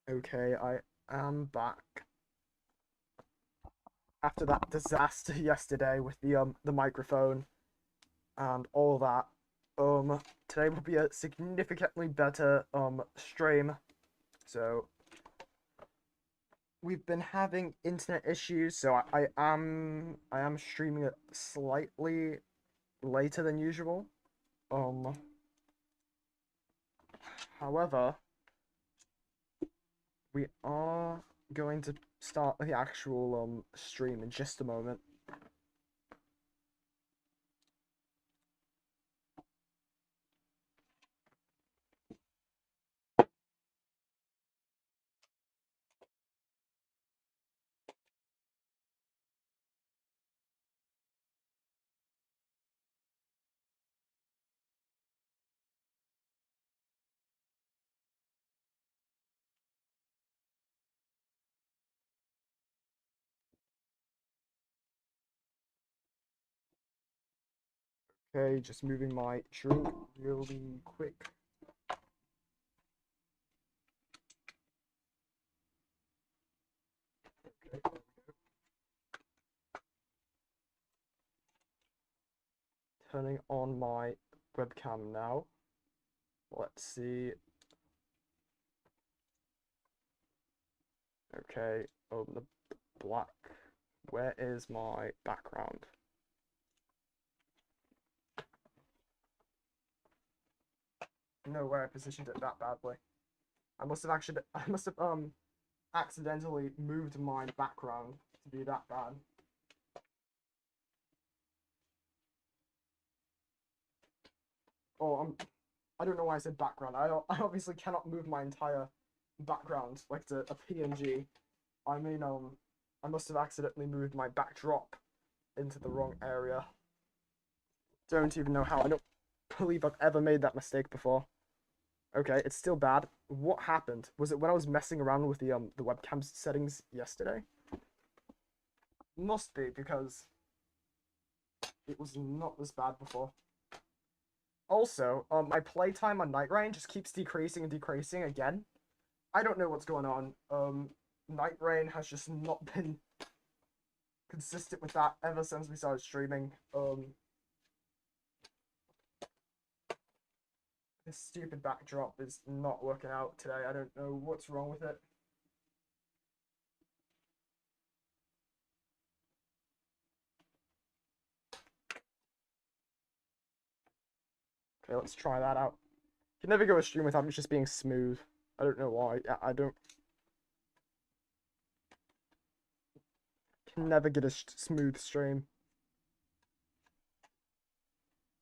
Okay, I am back after that disaster yesterday with the microphone and all that. Um, Today will be a significantly better stream. So we've been having internet issues, so I am streaming it slightly later than usual. Um, However, we are going to start the actual stream in just a moment. Okay, just moving my drink really quick. Okay. Turning on my webcam now. Let's see. Okay, the black. Where is my background? No way I positioned it that badly. I must have actually I must have accidentally moved my background to be that bad. Oh, I don't know why I said background. I obviously cannot move my entire background like it's a PNG. I mean I must have accidentally moved my backdrop into the wrong area. Don't even know how. I don't believe I've ever made that mistake before. Okay, it's still bad. What happened? Was it when I was messing around with the webcam settings yesterday? Must be because it was not this bad before. Also, my playtime on NIGHTREIGN just keeps decreasing and decreasing again. I don't know what's going on. NIGHTREIGN has just not been consistent with that ever since we started streaming. This stupid backdrop is not working out today. I don't know what's wrong with it. Okay, let's try that out. You can never go a stream without it just being smooth. I don't know why. I don't can never get a smooth stream.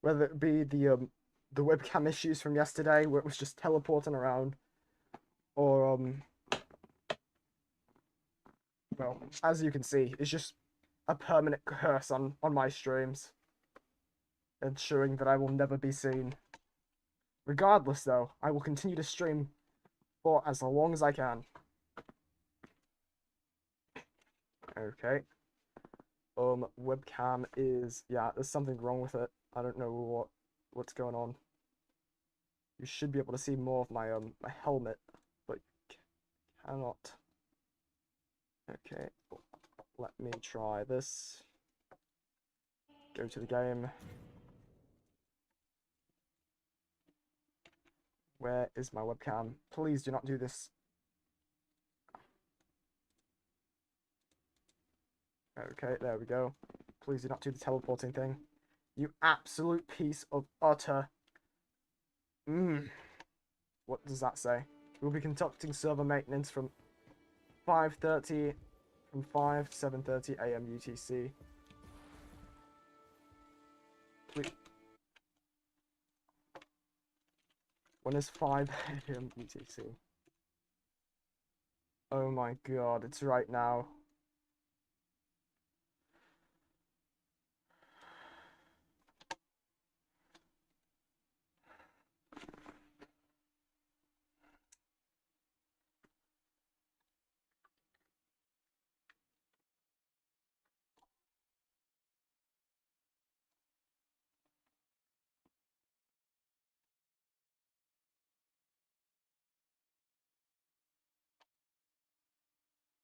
Whether it be the webcam issues from yesterday where it was just teleporting around, or well, as you can see, it's just a permanent curse on my streams, ensuring that I will never be seen. Regardless, though, I will continue to stream for as long as I can. Okay. Webcam is yeah. There's something wrong with it. I don't know what's going on. You should be able to see more of my helmet, but cannot. Okay. Let me try this. Go to the game. Where is my webcam? Please do not do this. Okay, there we go. Please do not do the teleporting thing. You absolute piece of utter. What does that say? We'll be conducting server maintenance from 5:30, from 5 to 7:30 a.m. UTC. Please. When is 5 a.m. UTC? Oh my god, it's right now.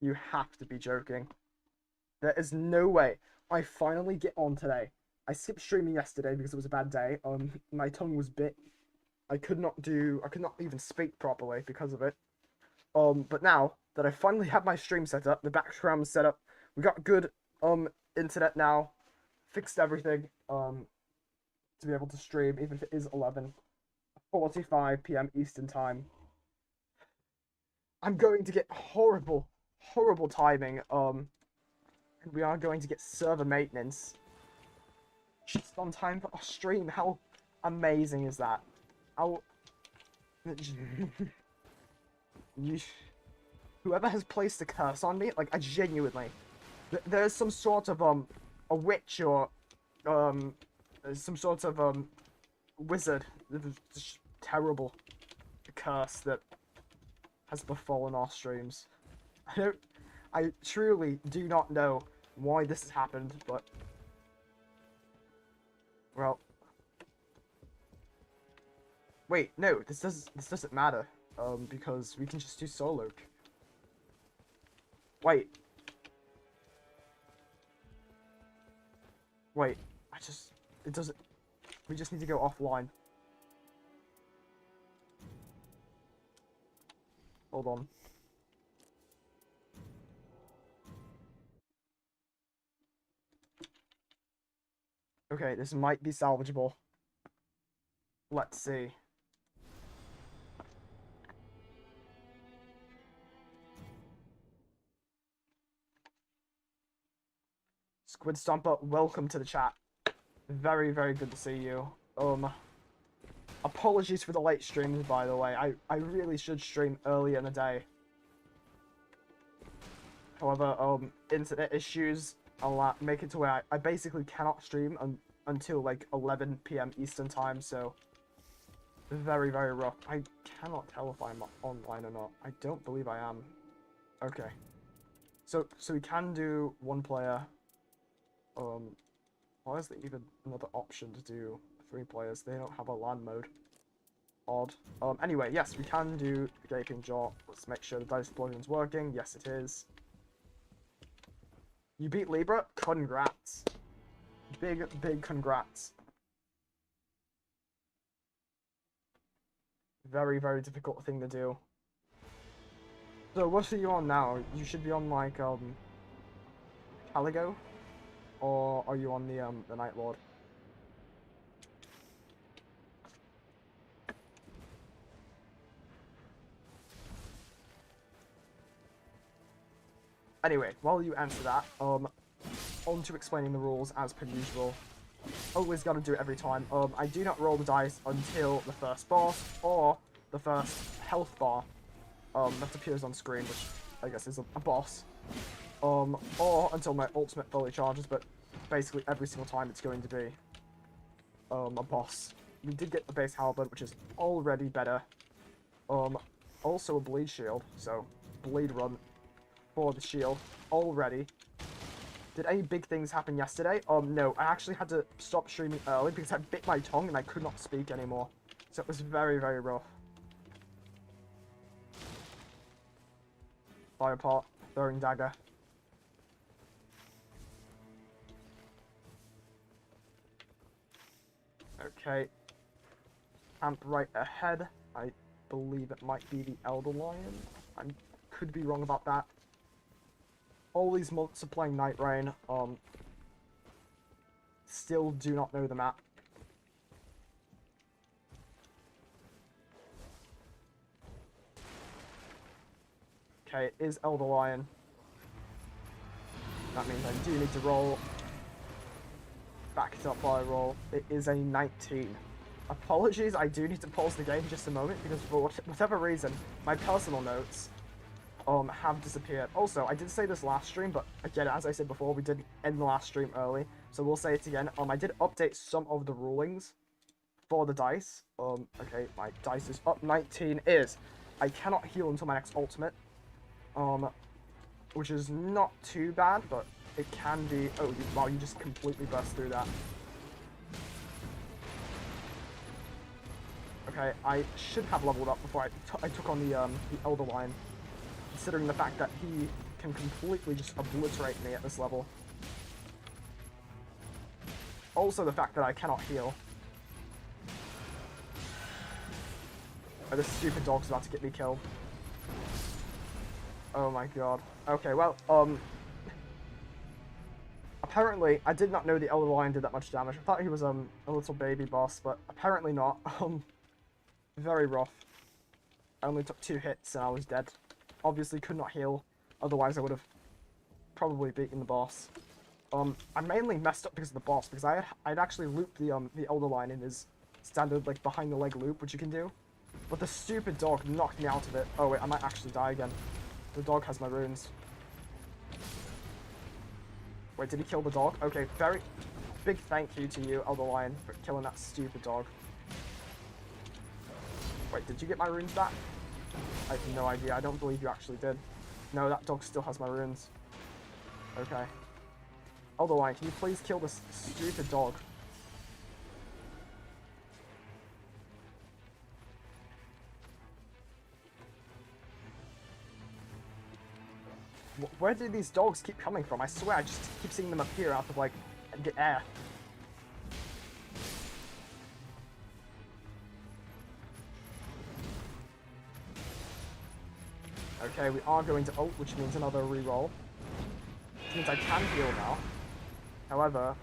You have to be joking. There is no way. I finally get on today. I skipped streaming yesterday because it was a bad day. My tongue was bit. I could not even speak properly because of it. But now that I finally have my stream set up, the background set up, we got good internet now, fixed everything to be able to stream, even if it is 11:45 p.m. Eastern time. I'm going to get horrible timing. And we are going to get server maintenance just on time for our stream. How amazing is that? How whoever has placed a curse on me, like, I genuinely, there's some sort of a witch or some sort of wizard, this terrible curse that has befallen our streams. I truly do not know why this has happened, but well, wait, no, this doesn't matter, because we can just do solo. Wait, it doesn't. We just need to go offline. Hold on. Okay, this might be salvageable. Let's see. Squid Stomper, welcome to the chat. Very, very good to see you. Apologies for the late streams, by the way. I really should stream earlier in the day. However, internet issues make it to where I basically cannot stream until like 11 p.m. Eastern time, so very, very rough. I cannot tell if I'm online or not. I don't believe I am. Okay. So we can do one player. Why is there even another option to do 3 players? They don't have a LAN mode. Odd. Anyway, yes, we can do Gaping Jaw. Let's make sure the dice plugin's working. Yes, it is. You beat Libra? Congrats. Big congrats. Very, very difficult thing to do. So, what are you on now? You should be on, like, Caligo? Or are you on the Night Lord? Anyway, while you answer that, on to explaining the rules as per usual. Always gotta do it every time. I do not roll the dice until the first boss or the first health bar that appears on screen, which I guess is a boss. Or until my ultimate fully charges, but basically every single time it's going to be a boss. We did get the base halberd, which is already better. Also a bleed shield, so bleed run for the shield already. Did any big things happen yesterday? No, I actually had to stop streaming early because I bit my tongue and I could not speak anymore. So it was very, very rough. Fire pot, throwing dagger. Okay. Camp right ahead. I believe it might be the Elder Lion. I could be wrong about that. All these months of playing Night Rain, still do not know the map. Okay, it is Elder Lion. That means I do need to roll. Back it up while I roll. It is a 19. Apologies, I do need to pause the game just a moment because for whatever reason, my personal notes have disappeared. Also, I did say this last stream, but again, as I said before, we did end the last stream early, so we'll say it again. I did update some of the rulings for the dice. Okay, my dice is up. 19 is I cannot heal until my next ultimate, which is not too bad, but it can be. Oh, wow, you just completely burst through that. Okay, I should have leveled up before I took on the Elder Lion, considering the fact that he can completely just obliterate me at this level. Also the fact that I cannot heal. Oh, this stupid dog's about to get me killed. Oh my god. Okay, well, apparently, I did not know the Elder Lion did that much damage. I thought he was, a little baby boss, but apparently not. Very rough. I only took 2 hits and I was dead. Obviously could not heal, otherwise I would have probably beaten the boss. I mainly messed up because of the boss, because I'd actually looped the Elder Lion in his standard, like, behind the leg loop, which you can do. But the stupid dog knocked me out of it. Oh wait, I might actually die again. The dog has my runes. Wait, did he kill the dog? Okay, very big thank you to you, Elder Lion, for killing that stupid dog. Wait, did you get my runes back? I have no idea. I don't believe you actually did. No, that dog still has my runes. Okay. Elder Lion, can you please kill this stupid dog? Where do these dogs keep coming from? I swear, I just keep seeing them appear out of, like, the air. Okay, we are going to ult, which means another reroll. Which means I can heal now. However,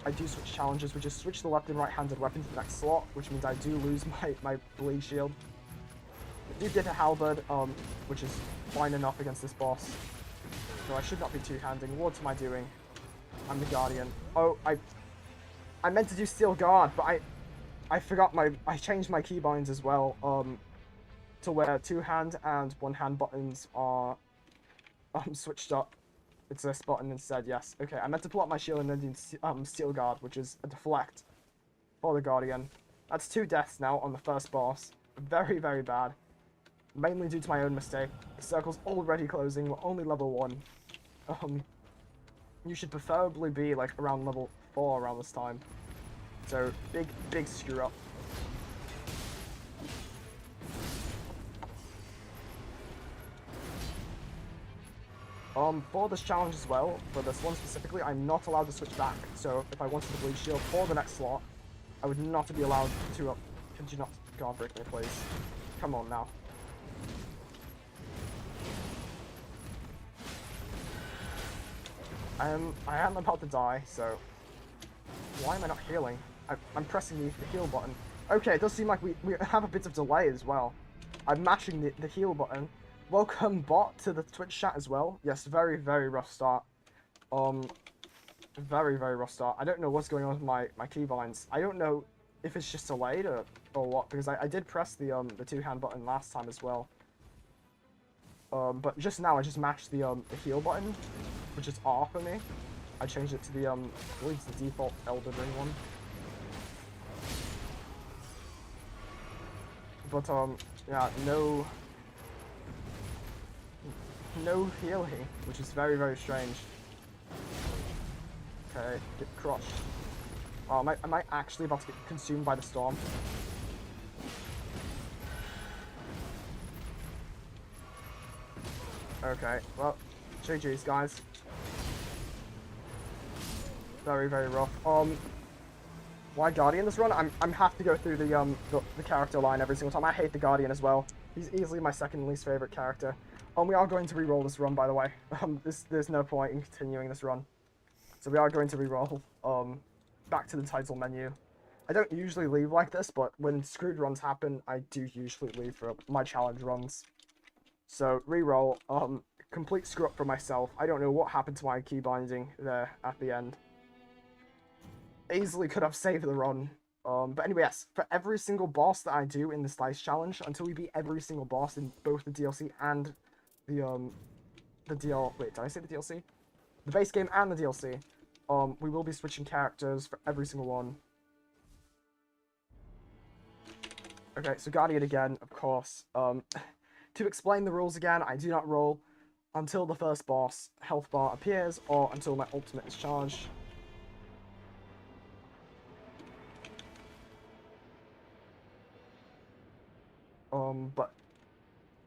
I do switch challenges, which is switch the left and right-handed weapon to the next slot, which means I do lose my bleed shield. I do get a halberd, which is fine enough against this boss. So I should not be two-handing. What am I doing? I'm the Guardian. Oh, I meant to do Steel Guard, but I forgot I changed my keybinds as well, to where 2-hand and 1-hand buttons are, switched up. It's this button instead, yes. Okay, I meant to pull out my shield and then do, Steel Guard, which is a deflect for the Guardian. That's 2 deaths now on the first boss. Very, very bad. Mainly due to my own mistake. The circle's already closing, we're only level 1. You should preferably be, like, around level 4 around this time. So, big screw up. For this challenge as well, for this one specifically, I'm not allowed to switch back. So, if I wanted to bleed shield for the next slot, I would not be allowed to, could you not, God, break me, please. Come on now. I am about to die, so why am I not healing? I'm pressing the heal button. Okay, it does seem like we have a bit of delay as well. I'm mashing the heal button. Welcome bot to the Twitch chat as well. Yes, very, very rough start. Very, very rough start. I don't know what's going on with my keybinds. I don't know if it's just delayed or what, because I did press the 2-hand button last time as well. But just now I just mashed the heal button, which is R for me. I changed it to the I believe it's the default Elden Ring one. But yeah, no healing, which is very, very strange. Okay, get crushed. Oh, am I actually about to get consumed by the storm? Okay, well, GG's, guys. Very, very rough. Why Guardian this run? I'm have to go through the character line every single time. I hate the Guardian as well. He's easily my second least favorite character. We are going to re-roll this run, by the way. There's no point in continuing this run. So we are going to re-roll, back to the title menu. I don't usually leave like this, but when screwed runs happen, I do usually leave for my challenge runs. So, re-roll, complete screw up for myself. I don't know what happened to my key binding there at the end. Easily could have saved the run. But anyway, yes, for every single boss that I do in the Slice Challenge, until we beat every single boss in both the DLC and the wait, did I say the DLC? The base game and the DLC. We will be switching characters for every single one. Okay, so Guardian again, of course. To explain the rules again, I do not roll until the first boss health bar appears, or until my ultimate is charged. But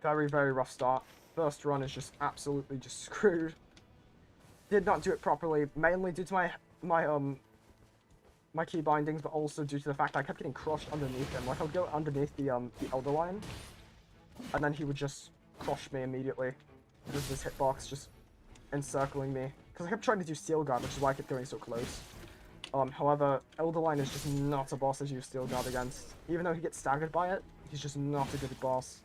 Very, very rough start. First run is just absolutely just screwed. Did not do it properly, mainly due to my key bindings, but also due to the fact I kept getting crushed underneath him. Like, I would go underneath the Elder Line, and then he would just crush me immediately with his hitbox just encircling me. Because I kept trying to do Steel Guard, which is why I kept going so close. However, Elder Line is just not a boss as you Steel Guard against. Even though he gets staggered by it, he's just not a good boss.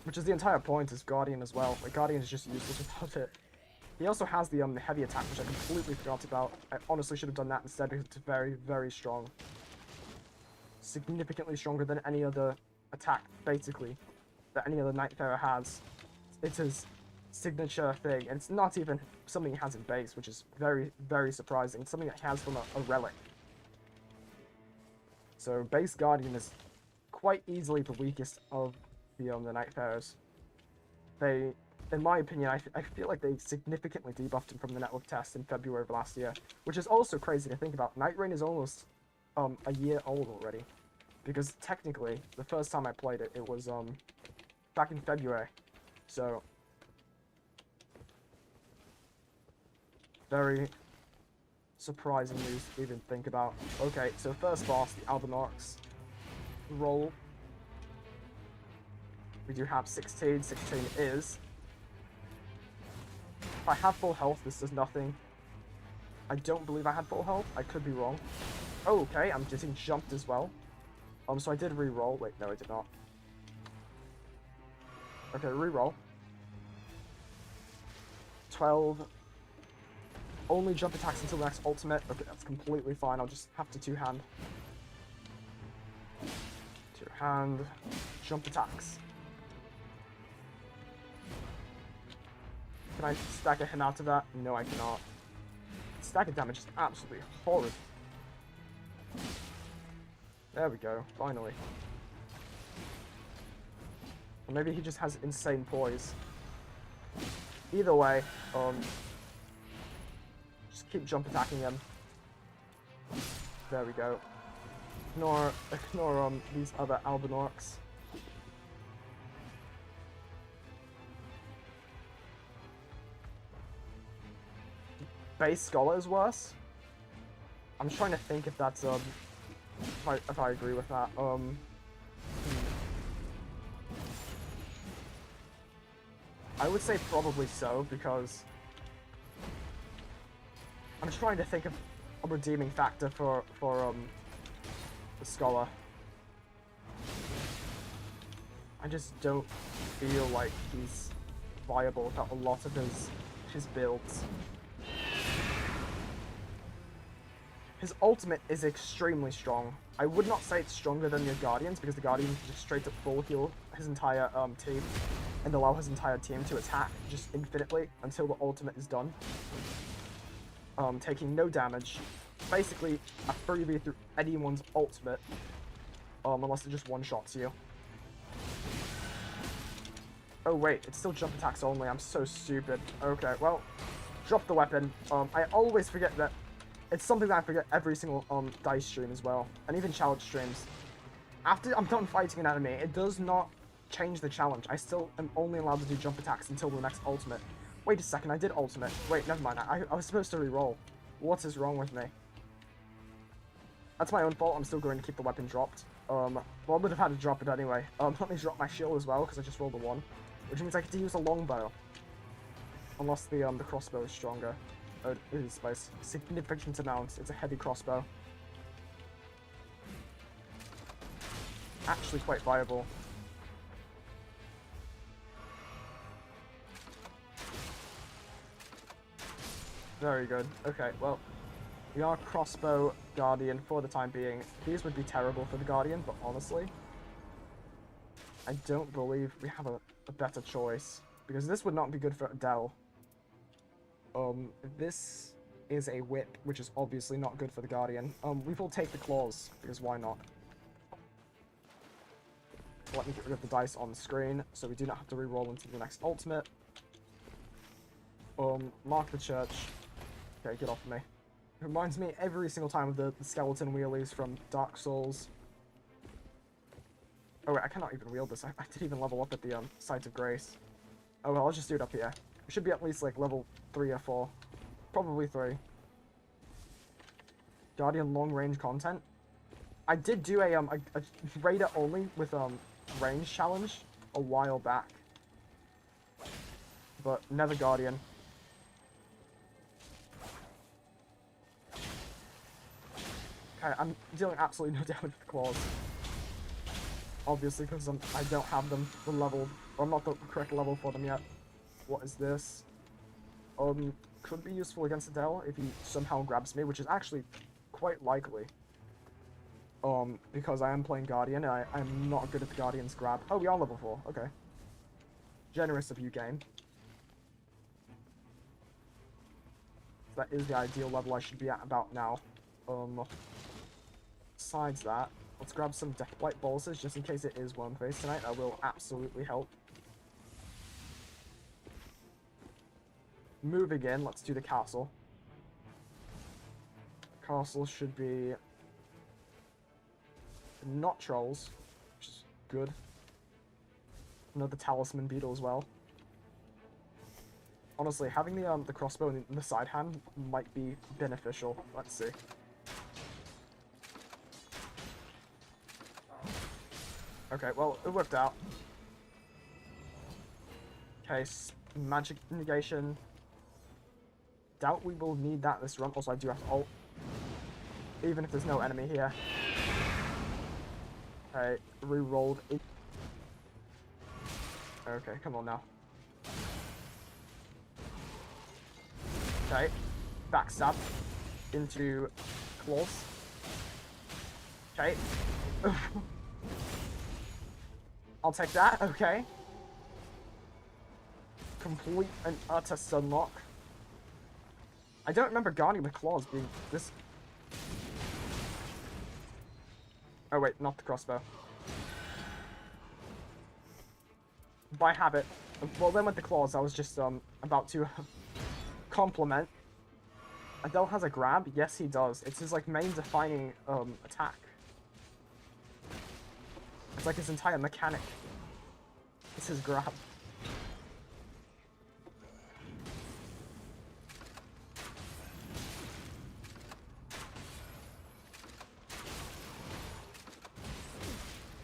Which is the entire point, is Guardian as well. Like, Guardian is just useless without it. He also has the heavy attack, which I completely forgot about. I honestly should have done that instead because it's very, very strong. Significantly stronger than any other attack, basically, that any other Nightfarer has. It's his signature thing, and it's not even something he has in base, which is very, very surprising. It's something that he has from a relic. So base Guardian is quite easily the weakest of the Nightfarers. They, in my opinion, I feel like they significantly debuffed him from the network test in February of last year, which is also crazy to think about. NIGHTREIGN is almost a year old already, because technically the first time I played it, it was back in February. So very surprising news to even think about. Okay, so first boss, the Albinorix roll. We do have 16. 16 is. If I have full health, this does nothing. I don't believe I had full health. I could be wrong. Oh, okay, I'm getting jumped as well. So I did re-roll. Wait, no, I did not. Okay, re-roll. 12. Only jump attacks until the next ultimate. Okay, that's completely fine. I'll just have to two-hand. Two-hand. Jump attacks. Can I stagger him out of that? No, I cannot. Stagger damage is absolutely horrid. There we go, finally. Or maybe he just has insane poise. Either way, just keep jump attacking him. There we go. Ignore these other Albinorix. Base Scholar is worse. I'm trying to think if that's if I agree with that. I would say probably so, because I'm trying to think of a redeeming factor for the Scholar. I just don't feel like he's viable without a lot of his builds. His ultimate is extremely strong. I would not say it's stronger than your Guardians, because the Guardians just straight up full heal his entire team and allow his entire team to attack just infinitely until the ultimate is done. Taking no damage. Basically a freebie through anyone's ultimate, unless it just one-shots you. Oh wait, it's still jump attacks only. I'm so stupid. Okay, well, drop the weapon. I always forget that. It's something that I forget every single DICE stream as well, and even challenge streams. After I'm done fighting an enemy, it does not change the challenge. I still am only allowed to do jump attacks until the next ultimate. Wait a second, I did ultimate. Wait, never mind. I was supposed to re-roll. What is wrong with me? That's my own fault. I'm still going to keep the weapon dropped. Well, I would have had to drop it anyway. Let me drop my shield as well, because I just rolled a 1, which means I get to use a longbow, unless the crossbow is stronger. It is by a significant amount. It's a heavy crossbow. Actually quite viable. Very good. Okay, well, we are crossbow Guardian for the time being. These would be terrible for the Guardian, but honestly, I don't believe we have a better choice, because this would not be good for Adele. This is a whip, which is obviously not good for the Guardian. We will take the claws, because why not? Let me get rid of the dice on the screen, so we do not have to re-roll into the next ultimate. Mark the church. Okay, get off of me. It reminds me every single time of the skeleton wheelies from Dark Souls. Oh wait, I cannot even wield this. I didn't even level up at the Sight of Grace. Oh well, I'll just do it up here. It should be at least like level 3 or 4. Probably 3. Guardian long range content. I did do a raider only with range challenge a while back. But never Guardian. Okay, I'm dealing absolutely no damage with claws. Obviously, because I don't have them the level, or I'm not the correct level for them yet. What is this? Could be useful against Adele if he somehow grabs me, which is actually quite likely. Because I am playing Guardian, and I'm not good at the Guardian's grab. Oh, we are level 4, okay. Generous of you, game. That is the ideal level I should be at about now. Besides that, let's grab some Death Blight Boluses, just in case it is Worm Face tonight. That will absolutely help. Moving in, let's do the castle. The castle should be not trolls, which is good. Another talisman beetle as well. Honestly, having the crossbow in the side hand might be beneficial. Let's see. Okay, well, it worked out. Okay, magic negation. Doubt we will need that this run. Also, I do have to ult. Even if there's no enemy here. Okay, re-rolled. Okay, come on now. Okay, backstab into claws. Okay. I'll take that, okay. Complete and utter stunlock. I don't remember Guardian with claws being this... Oh wait, not the crossbow. By habit. Well, then with the claws, I was just about to compliment. Adele has a grab? Yes, he does. It's his like main defining attack. It's like his entire mechanic. It's his grab.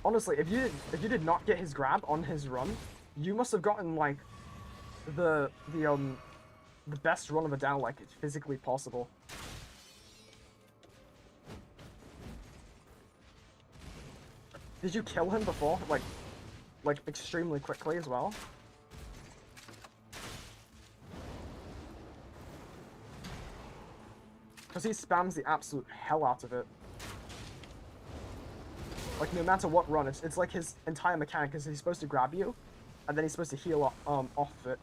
Honestly, if you did not get his grab on his run, you must have gotten like the best run of Adele like it's physically possible. Did you kill him before? Like extremely quickly as well? Because he spams the absolute hell out of it. Like, no matter what run, it's like his entire mechanic is he's supposed to grab you, and then he's supposed to heal off of it.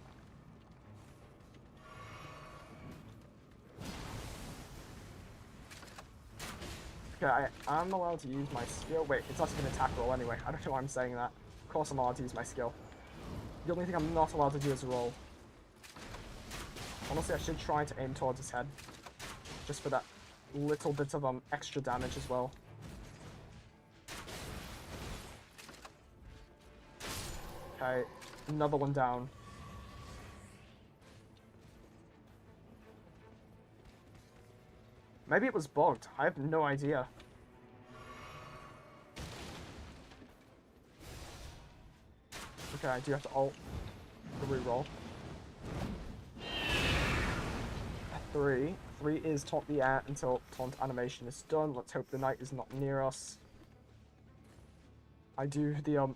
Okay, I'm allowed to use my skill. Wait, it's not an attack roll anyway. I don't know why I'm saying that. Of course I'm allowed to use my skill. The only thing I'm not allowed to do is roll. Honestly, I should try to aim towards his head. Just for that little bit of extra damage as well. Okay, another one down. Maybe it was bugged. I have no idea. Okay, I do have to ult the reroll. 3. 3 is taunt the air until taunt animation is done. Let's hope the knight is not near us. I do the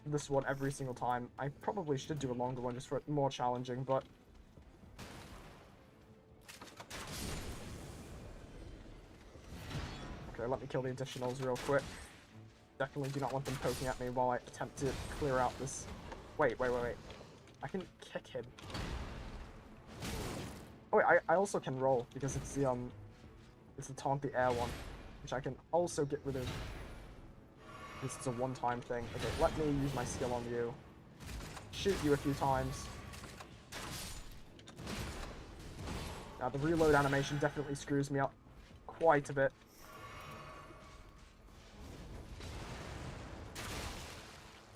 this one every single time. I probably should do a longer one just for it more challenging, but okay, let me kill the additionals real quick. Definitely do not want them poking at me while I attempt to clear out this. Wait. I can kick him. Oh wait, I also can roll because it's the taunt the air one, which I can also get rid of. This is a one-time thing. Okay, let me use my skill on you. Shoot you a few times. Now the reload animation definitely screws me up quite a bit.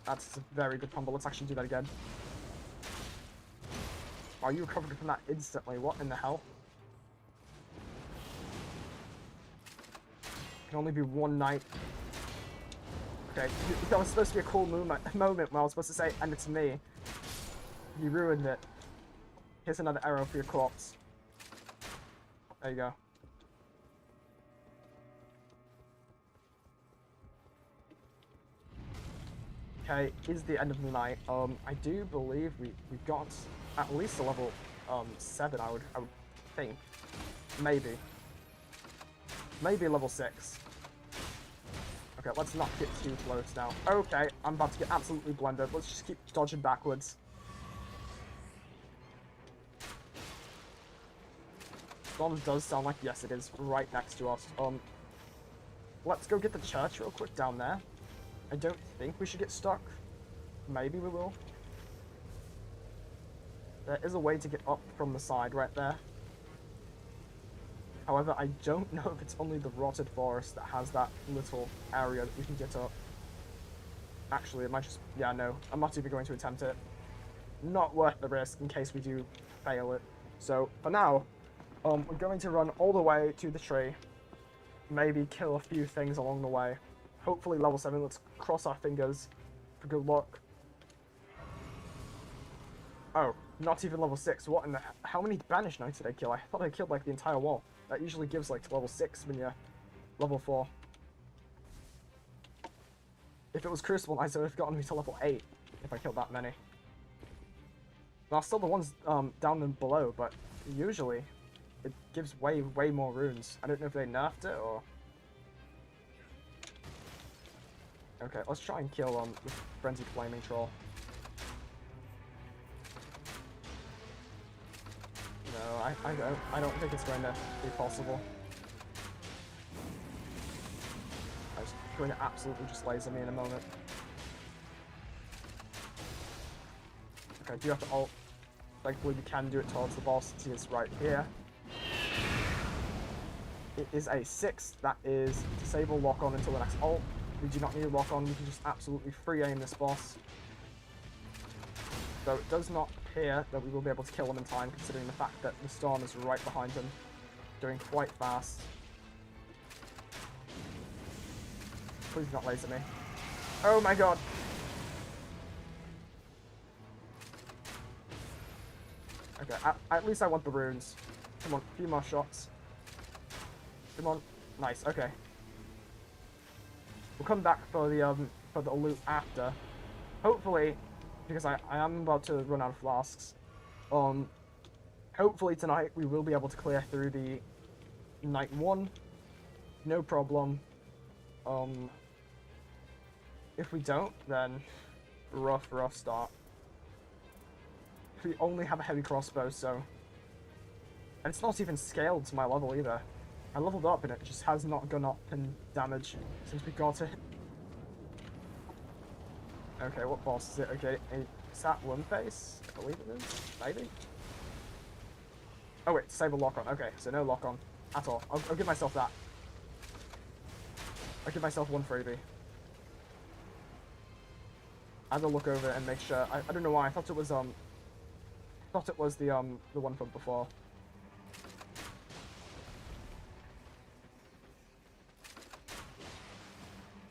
That's a very good combo. Let's actually do that again. Are you recovered from that instantly? What in the hell? Can only be one night. Okay, that was supposed to be a cool moment when I was supposed to say, and it's me. You ruined it. Here's another arrow for your corpse. There you go. Okay, is the end of the night. I do believe we got at least a level 7. I would think. Maybe level 6. Okay, let's not get too close now. Okay, I'm about to get absolutely blended. Let's just keep dodging backwards. Storm does sound like, yes, it is right next to us. Let's go get the church real quick down there. I don't think we should get stuck. Maybe we will. There is a way to get up from the side right there. However, I don't know if it's only the rotted forest that has that little area that we can get up. Actually, it might just... yeah, no. I'm not even going to attempt it. Not worth the risk in case we do fail it. So, for now, we're going to run all the way to the tree. Maybe kill a few things along the way. Hopefully level 7. Let's cross our fingers for good luck. Oh, not even level 6. What in the... how many Banished Knights did I kill? I thought I killed, like, the entire wall. That usually gives, like, level 6 when you're level 4. If it was Crucible Knights, it would have gotten me to level 8 if I killed that many. Now, still the ones down and below, but usually it gives way more runes. I don't know if they nerfed it or... okay, let's try and kill this Frenzied Flaming Troll. No, I don't think it's going to be possible. It's going to absolutely just laser me in a moment. Okay, I do have to ult. Thankfully we can do it towards the boss since he is right here. It is a 6. That is disable lock on until the next ult. We do not need a lock on, we can just absolutely free aim this boss. Though it does not appear that we will be able to kill him in time, considering the fact that the storm is right behind him, doing quite fast. Please do not laser me. Oh my god! Okay, at least I want the runes. Come on, a few more shots. Come on. Nice, okay. We'll come back for the loot after. Hopefully, because I am about to run out of flasks. Hopefully tonight we will be able to clear through the night 1. No problem. If we don't, then rough start. We only have a heavy crossbow, so... and it's not even scaled to my level either. I leveled up and it just has not gone up in damage since we got it. Okay, what boss is it? Okay, is that one face? I believe it is. Maybe? Oh wait, disable lock on. Okay, so no lock on at all. I'll give myself that. I'll give myself one freebie. I had to look over it and make sure. I don't know why. I thought it was the one from before.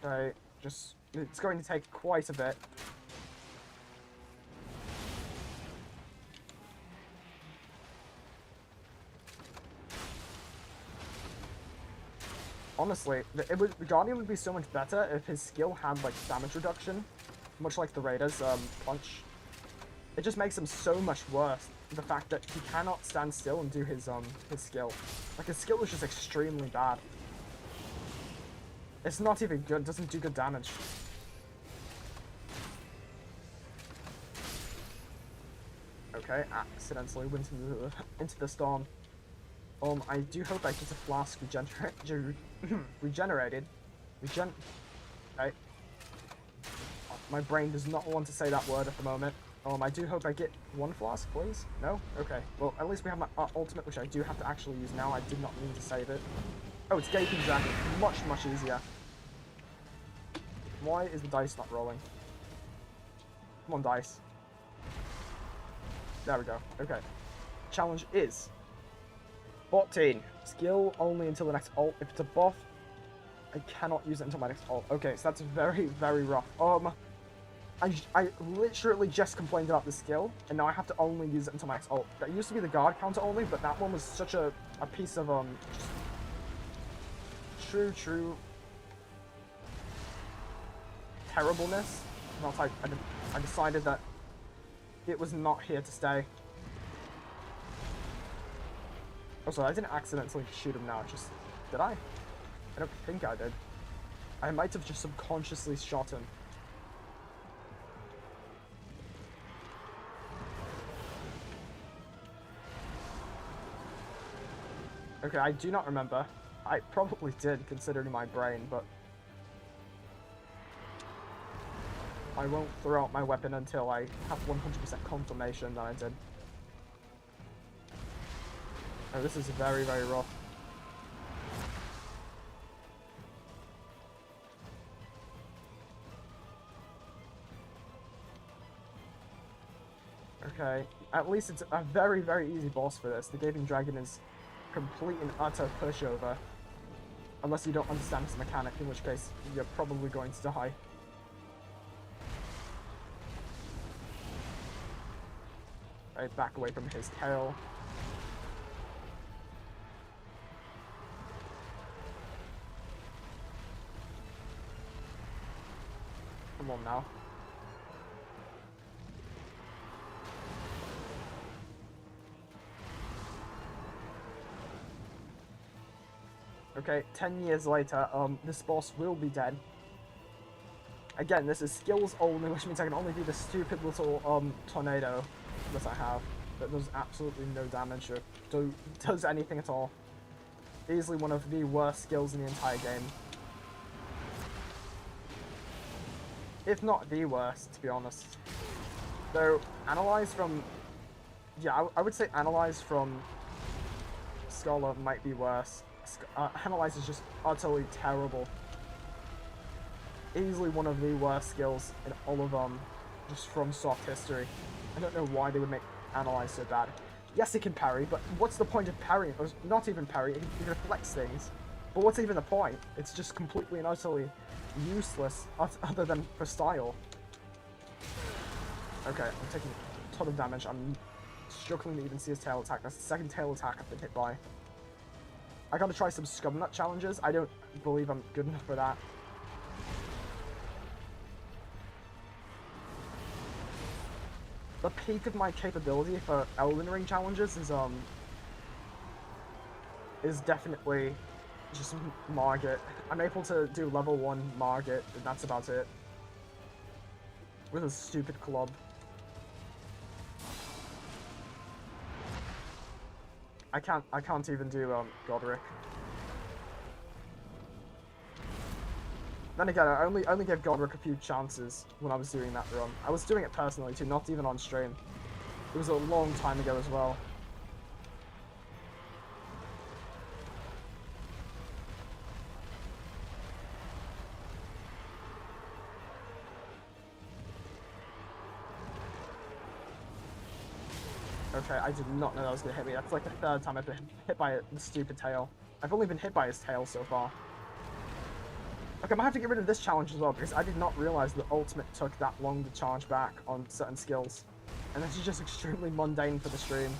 Okay, just it's going to take quite a bit. Honestly, the Guardian would be so much better if his skill had like damage reduction, much like the Raider's punch. It just makes him so much worse. The fact that he cannot stand still and do his skill. Like his skill is just extremely bad. It's not even good. It doesn't do good damage. Okay, accidentally went into the storm. I do hope I get a flask regenerated. Okay. My brain does not want to say that word at the moment. I do hope I get one flask, please. No? Okay. Well, at least we have my ultimate, which I do have to actually use now. I did not mean to save it. Oh, it's Gaping Dragon. Much easier. Why is the dice not rolling? Come on, dice. There we go. Okay. Challenge is 14. Skill only until the next ult. If it's a buff, I cannot use it until my next ult. Okay, so that's very, very rough. I literally just complained about the skill, and now I have to only use it until my next ult. That used to be the guard counter only, but that one was such a piece of, just true terribleness. Not like I decided that it was not here to stay. Oh, sorry, I didn't accidentally shoot him now. Just did I? I don't think I did. I might have just subconsciously shot him. Okay, I do not remember. I probably did, considering my brain, but I won't throw out my weapon until I have 100% confirmation that I did. Oh, this is very, very rough. Okay, at least it's a very, very easy boss for this. The Gaping Dragon is complete and utter pushover. Unless you don't understand its mechanic, in which case you're probably going to die. Right, back away from his tail. Come on now. Okay, 10 years later, this boss will be dead. Again, this is skills only, which means I can only do the stupid little, tornado that I have. That does absolutely no damage or does anything at all. Easily one of the worst skills in the entire game. If not the worst, to be honest. Though, Analyze from... Yeah, I would say Analyze from Scholar might be worse. Analyze is just utterly terrible. Easily one of the worst skills in all of just from soft history. I don't know why they would make Analyze so bad. Yes, it can parry, but what's the point of parrying? Or not even parry, it reflects things. But what's even the point? It's just completely and utterly useless, other than for style. Okay, I'm taking a ton of damage. I'm struggling to even see his tail attack. That's the second tail attack I've been hit by. I gotta try some Scum Nut challenges. I don't believe I'm good enough for that. The peak of my capability for Elden Ring challenges is definitely just Margit. I'm able to do level 1 Margit, and that's about it. With a stupid club. I can't even do Godric. Then again, I only gave Godric a few chances when I was doing that run. I was doing it personally too, not even on stream. It was a long time ago as well. Okay, I did not know that was going to hit me. That's like the third time I've been hit by the stupid tail. I've only been hit by his tail so far. Okay, I might have to get rid of this challenge as well, because I did not realize the ultimate took that long to charge back on certain skills. And this is just extremely mundane for the stream.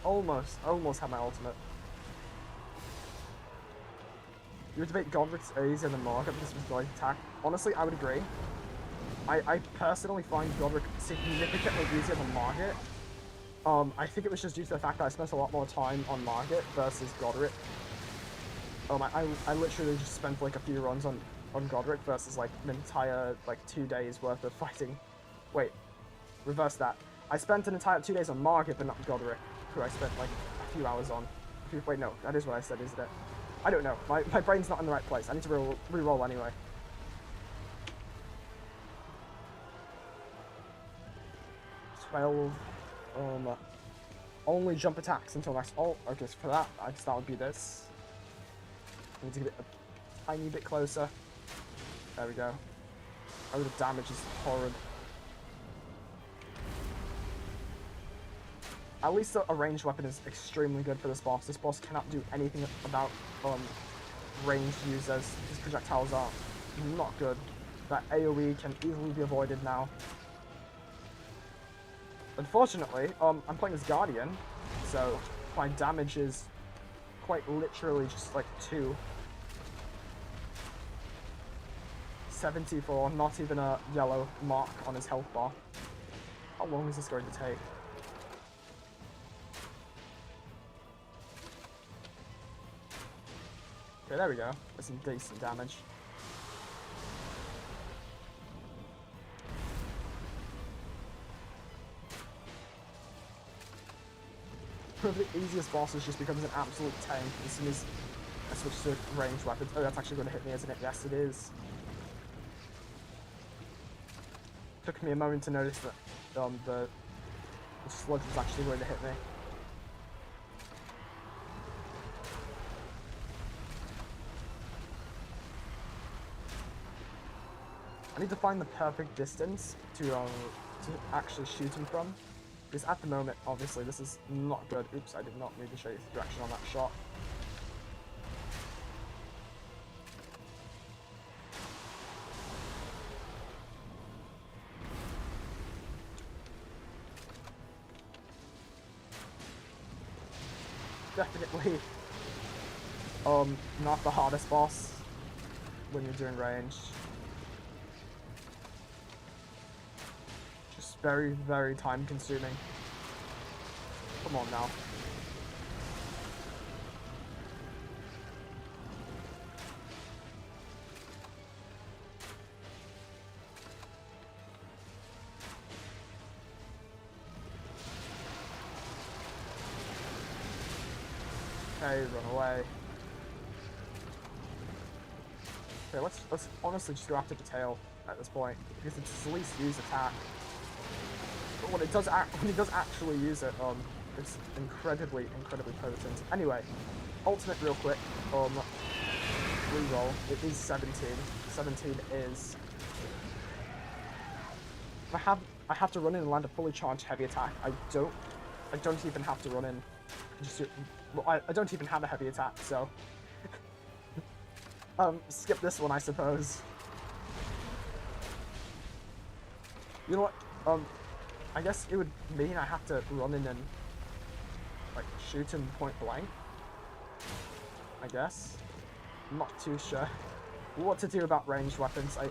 Almost had my ultimate. You would debate Godric's easier than Margit because of his light attack. Honestly, I would agree. I personally find Godric significantly easier than Margit. I think it was just due to the fact that I spent a lot more time on Margit versus Godric. I literally just spent like a few runs on Godric versus like an entire like 2 days worth of fighting. Wait, reverse that. I spent an entire 2 days on Margit, but not Godric, who I spent like a few hours on. Wait, no, that is what I said, isn't it? I don't know. My brain's not in the right place. I need to re-roll anyway. only jump attacks until next. Oh, okay, so for that, I guess that would be this. I need to get it a tiny bit closer. There we go. Oh, the damage is horrid. At least a ranged weapon is extremely good for this boss. This boss cannot do anything about ranged users. His projectiles are not good. That AoE can easily be avoided now. Unfortunately, I'm playing as Guardian, so my damage is quite literally just like 2. 70 for not even a yellow mark on his health bar. How long is this going to take? Okay, there we go. That's some decent damage. One of the easiest bosses just becomes an absolute tank as soon as I switch to ranged weapons. Oh, that's actually going to hit me, isn't it? Yes, it is. Took me a moment to notice that the sludge was actually going to hit me. I need to find the perfect distance to actually shoot him from. Because at the moment, obviously, this is not good. Oops, I did not need to show you the direction on that shot. Definitely, not the hardest boss when you're doing range. Just very, very time consuming. Come on now. Okay, run away. Okay, let's honestly just go after the tail at this point, because it's his least used attack. But when it does actually use it, it's incredibly potent. Anyway, ultimate real quick. Reroll. It is 17. 17 is. I have to run in and land a fully charged heavy attack. I don't even have to run in. Well, I don't even have a heavy attack, so skip this one, I suppose. You know what? I guess it would mean I have to run in and like shoot him point blank. I guess. I'm not too sure what to do about ranged weapons. I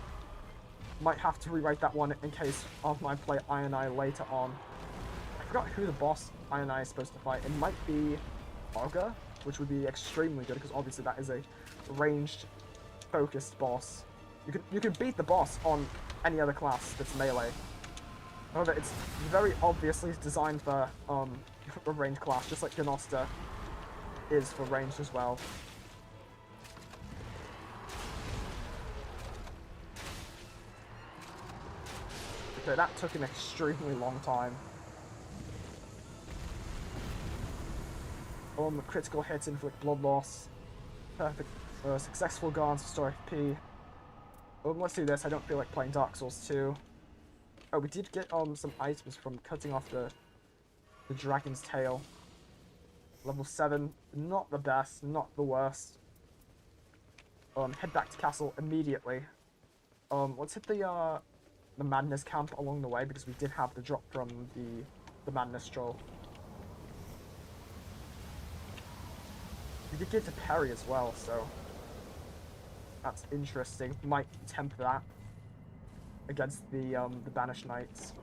might have to rewrite that one in case of my play Iron Eye later on. I forgot who the boss Iron Eye is supposed to fight. It might be Ogre, which would be extremely good because obviously that is a ranged, focused boss. You could beat the boss on any other class that's melee. However, it's very obviously designed for a ranged class, just like Gnosta is for ranged as well. Okay, that took an extremely long time. Critical hits inflict blood loss. Perfect. Successful guards restore FP. Let's do this. I don't feel like playing Dark Souls 2. Oh, we did get some items from cutting off the dragon's tail. Level 7. Not the best. Not the worst. Head back to castle immediately. Let's hit the Madness camp along the way because we did have the drop from the Madness Troll. We did get to parry as well, so that's interesting. Might tempt that against the Banished Knights.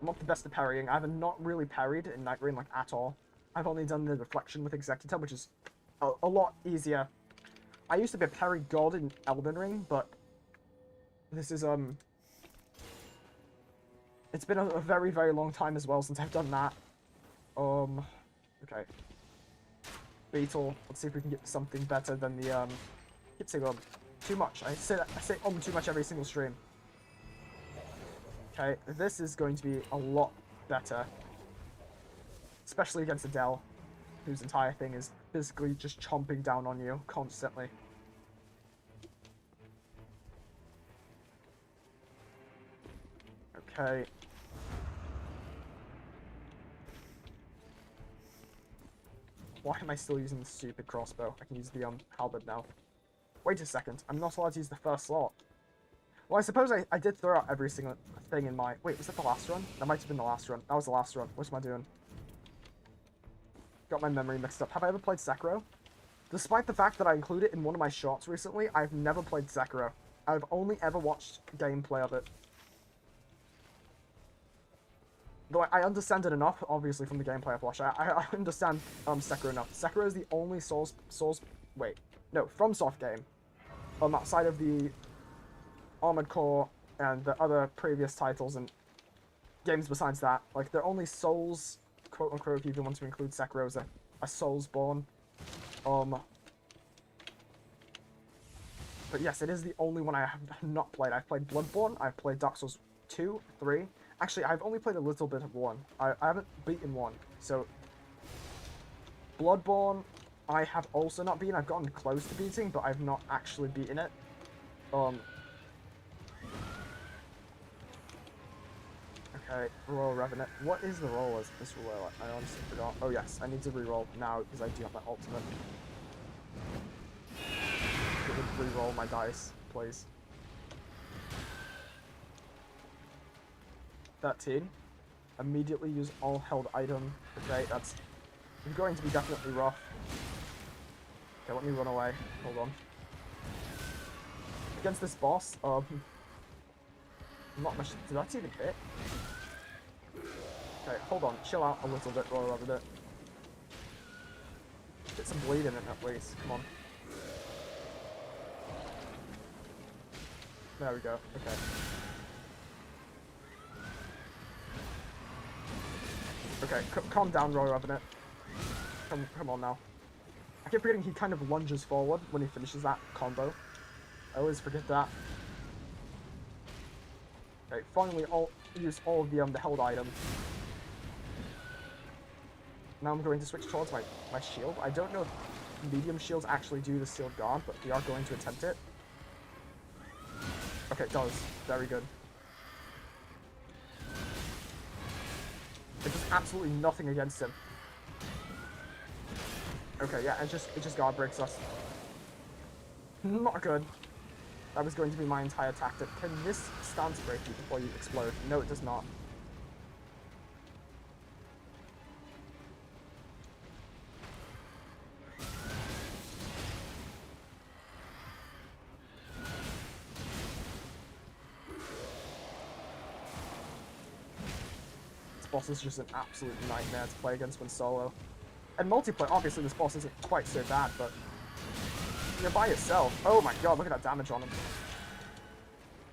I'm not the best at parrying. I've not really parried in NIGHTREIGN like at all. I've only done the deflection with Executor, which is a lot easier. I used to be a parry god in Elden Ring, but this is it's been a very, very long time as well since I've done that. Okay. Beetle. Let's see if we can get something better than the, keep saying, too much. I say too much every single stream. Okay, this is going to be a lot better. Especially against Adele, whose entire thing is physically just chomping down on you constantly. Okay. Why am I still using the stupid crossbow? I can use the halberd now. Wait a second, I'm not allowed to use the first slot. Well, I suppose I did throw out every single thing in my... Wait, was that the last run? That might have been the last run. That was the last run. What am I doing? Got my memory mixed up. Have I ever played Sekiro? Despite the fact that I included it in one of my shorts recently, I've never played Sekiro. I've only ever watched gameplay of it. Though I understand it enough, obviously, from the gameplay I've watched. I understand Sekiro enough. Sekiro is the only FromSoft game outside of the Armored Core and the other previous titles and games besides that. Like, they're only Souls, quote-unquote, if you even want to include Sekiro as a Soulsborne. But yes, it is the only one I have not played. I've played Bloodborne, I've played Dark Souls 2, 3. Actually, I've only played a little bit of 1. I haven't beaten 1. So, Bloodborne, I have also not beaten. I've gotten close to beating, but I've not actually beaten it. Okay, Royal Revenant. What is the roll as this roll? I honestly forgot. Oh yes, I need to reroll now because I do have my ultimate. Reroll my dice, please. 13. Immediately use all held item. Okay, that's going to be definitely rough. Okay, let me run away. Hold on. Against this boss, not much. Did that even hit? Okay, hold on. Chill out a little bit while I rub it. Get some bleed in it at least. Come on. There we go. Okay. Okay, calm down, Roy Revenant. Come on now. I keep forgetting he kind of lunges forward when he finishes that combo. I always forget that. Okay, finally, use all of the held item. Now I'm going to switch towards my shield. I don't know if medium shields actually do the sealed guard, but we are going to attempt it. Okay, it does. Very good. It does absolutely nothing against him. Okay, yeah, it just guard breaks us. Not good. That was going to be my entire tactic. Can this stance break you before you explode? No, it does not. This boss is just an absolute nightmare to play against when solo. And multiplayer, obviously this boss isn't quite so bad, but you're by yourself. Oh my god, look at that damage on him.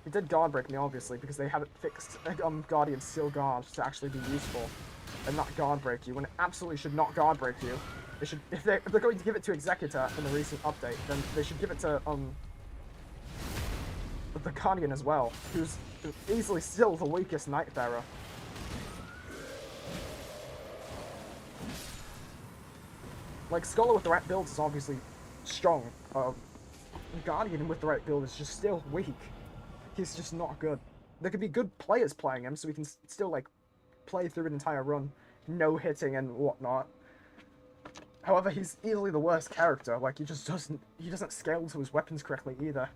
He did guard break me, obviously, because they haven't fixed Guardian Seal Guard to actually be useful and not guard break you, when it absolutely should not guard break you. They should, if they're going to give it to Executor in the recent update, then they should give it to the Guardian as well, who's easily still the weakest Nightbearer. Like, Scholar with the right build is obviously strong. Guardian with the right build is just still weak. He's just not good. There could be good players playing him, so we can still, like, play through an entire run, no hitting and whatnot. However, he's easily the worst character. Like, he doesn't scale to his weapons correctly either.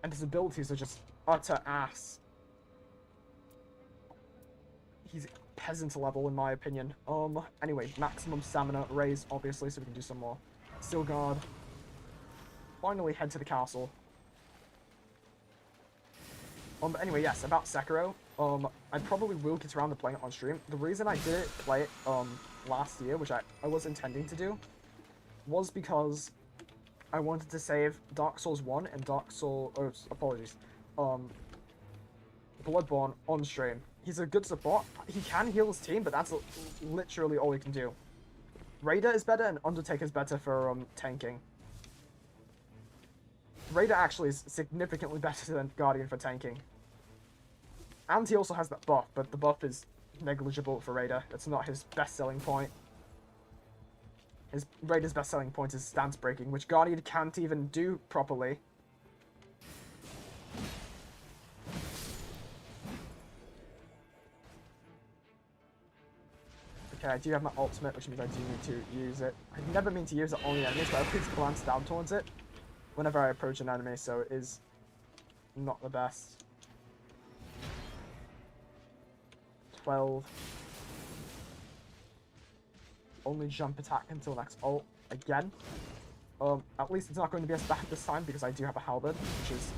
And his abilities are just utter ass. He's peasant level in my opinion. Anyway, maximum stamina raised, obviously, so we can do some more. Steel guard. Finally head to the castle. But anyway, yes, about Sekiro. I probably will get around to playing it on stream. The reason I didn't play it last year, which I was intending to do, was because I wanted to save Dark Souls 1 and Bloodborne on stream. He's a good support. He can heal his team, but that's literally all he can do. Raider is better, and Undertaker's better for tanking. Raider actually is significantly better than Guardian for tanking. And he also has that buff, but the buff is negligible for Raider. It's not his best selling point. Raider's best selling point is stance breaking, which Guardian can't even do properly. Okay, I do have my ultimate, which means I do need to use it. I never mean to use it on the enemies, but I please glance down towards it whenever I approach an enemy, so it is not the best. 12. Only jump attack until next ult again. At least it's not going to be as bad this time because I do have a halberd, which is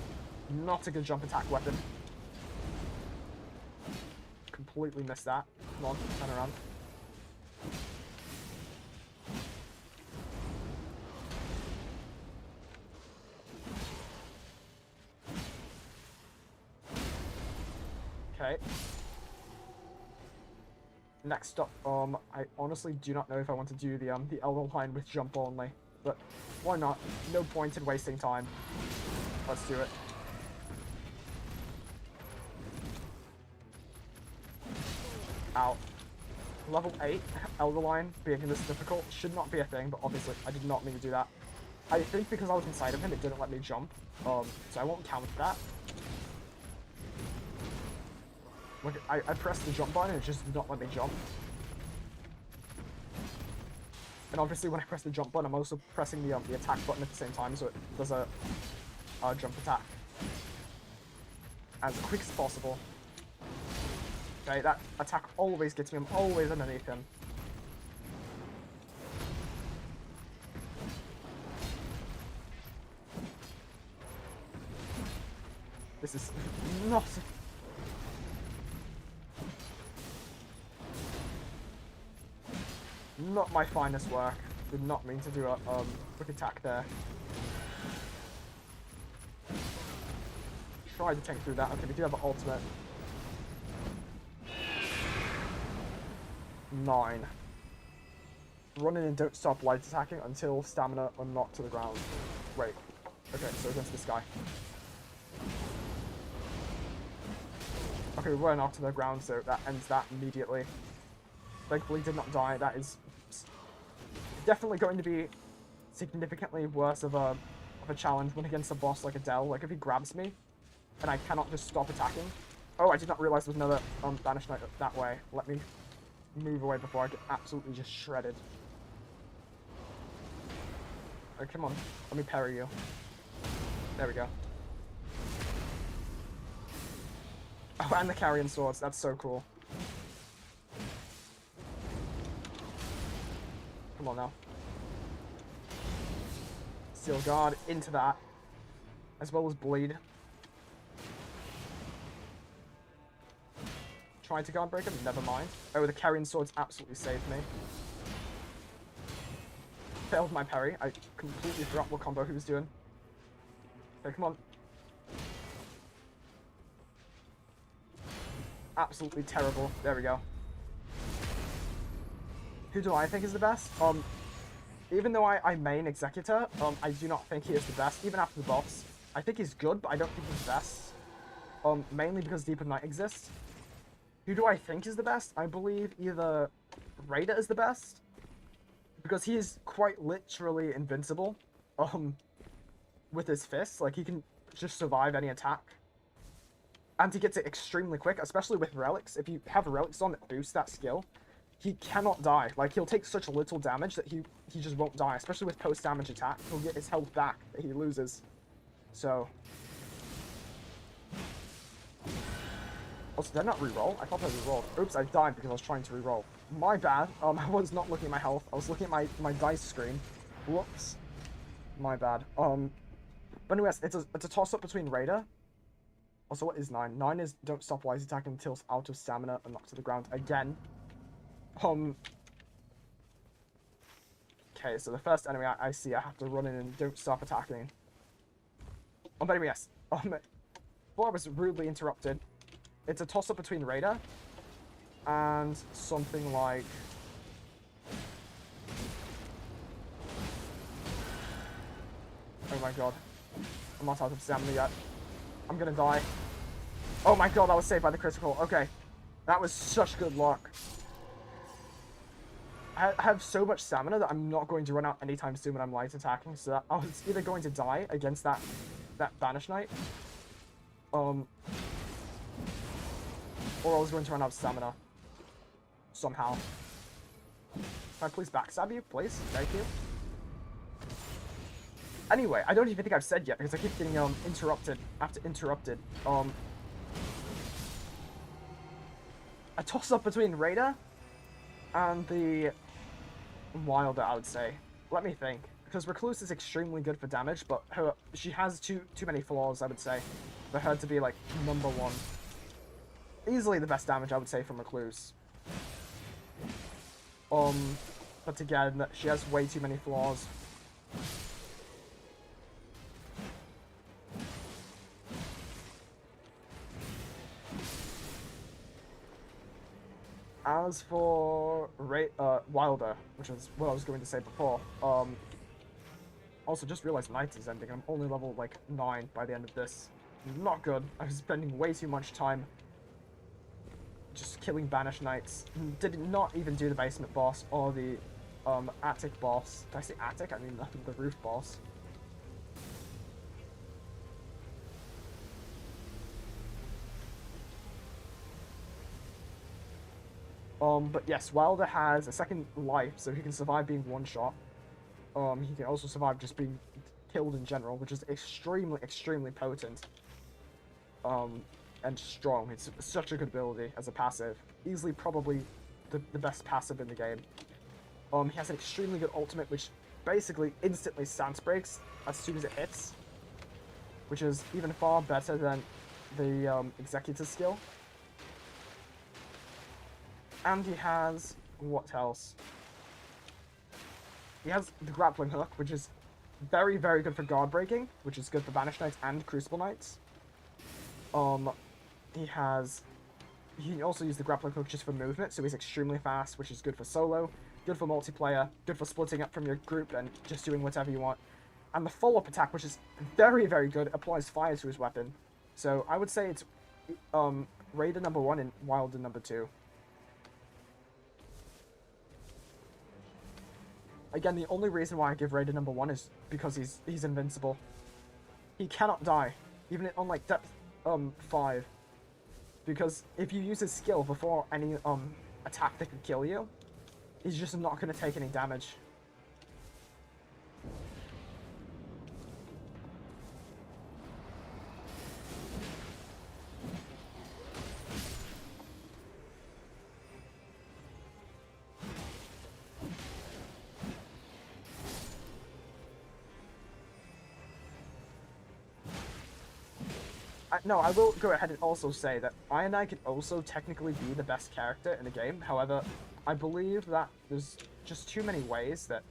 not a good jump attack weapon. Completely missed that. Come on, turn around. Okay. Next up, I honestly do not know if I want to do the elbow line with jump only, but why not? No point in wasting time. Let's do it. Ow. Level 8, elbow line being this difficult should not be a thing, but obviously I did not mean to do that. I think because I was inside of him, it didn't let me jump, so I won't count that. Like, I pressed the jump button and it just did not let me jump. And obviously when I press the jump button, I'm also pressing the attack button at the same time, so it does a jump attack as quick as possible. Okay, that attack always gets me, I'm always underneath him. This is not... Not my finest work. Did not mean to do a quick attack there. Try to tank through that. Okay, we do have an ultimate. 9. Running and don't stop light attacking until stamina are knocked to the ground. Wait. Okay, so against this guy. Okay, we were knocked to the ground, so that ends that immediately. Thankfully did not die. That is definitely going to be significantly worse of a challenge when against a boss like Adele. Like if he grabs me and I cannot just stop attacking. Oh, I did not realize there was another Banished Knight that way. Let me move away before I get absolutely just shredded. Oh, come on. Let me parry you. There we go. Oh, and the carrion swords. That's so cool. Come on now. Steel Guard into that. As well as Bleed. Trying to guard break him? Never mind. Oh, the carrion swords absolutely saved me. Failed my parry. I completely forgot what combo he was doing. Okay, come on. Absolutely terrible. There we go. Who do I think is the best? Even though I main Executor, I do not think he is the best, even after the boss. I think he's good, but I don't think he's the best. Mainly because Deep of Night exists. Who do I think is the best? I believe either Raider is the best, because he is quite literally invincible, with his fists. Like, he can just survive any attack. And he gets it extremely quick, especially with relics. If you have relics on that boost that skill, he cannot die. Like, he'll take such little damage that he just won't die, especially with post-damage attack. He'll get his health back that he loses. So... Also, did I not reroll? I thought I rerolled. Oops, I died because I was trying to reroll. My bad. I was not looking at my health. I was looking at my dice screen. Whoops. My bad. But anyways, it's a toss-up between Raider. Also, what is 9? 9 is don't stop wise attack until it's out of stamina and knocked to the ground again. Okay, so the first enemy I see, I have to run in and don't stop attacking. But anyways, before I was rudely interrupted, it's a toss-up between Raider and something like... Oh my god. I'm not out of stamina yet. I'm gonna die. Oh my god, that was saved by the critical. Okay. That was such good luck. I have so much stamina that I'm not going to run out anytime soon when I'm light attacking, so that I was either going to die against that Banished Knight, or I was going to run out of stamina. Somehow. Can I please backstab you, please? Thank you. Anyway, I don't even think I've said yet, because I keep getting, interrupted after interrupted. A toss-up between Raider and the Wilder, I would say. Let me think. Because Recluse is extremely good for damage, but she has too many flaws, I would say, for her to be, like, #1. Easily the best damage, I would say, from Recluse. But again, she has way too many flaws. As for Wilder, which is what I was going to say before, also just realized night is ending. I'm only level like 9 by the end of this. Not good. I was spending way too much time just killing Banished Knights. Did not even do the basement boss or the attic boss. Did I say attic? I mean the roof boss. But yes, Wilder has a second life, so he can survive being one-shot. He can also survive just being killed in general, which is extremely, extremely potent. And strong. It's such a good ability as a passive. Easily probably the best passive in the game. He has an extremely good ultimate, which basically instantly stance breaks as soon as it hits. Which is even far better than the Executor skill. And he has... what else? He has the Grappling Hook, which is very, very good for guard breaking, which is good for Banished Knights and Crucible Knights. He can also use the Grappling Hook just for movement, so he's extremely fast, which is good for solo, good for multiplayer, good for splitting up from your group and just doing whatever you want. And the follow-up attack, which is very, very good, applies fire to his weapon. So I would say it's Raider #1 and Wilder #2. Again, the only reason why I give Raider #1 is because he's invincible. He cannot die, even on like depth 5. Because if you use his skill before any attack that could kill you, he's just not going to take any damage. No, I will go ahead and also say that Iron Knight can also technically be the best character in the game. However, I believe that there's just too many ways that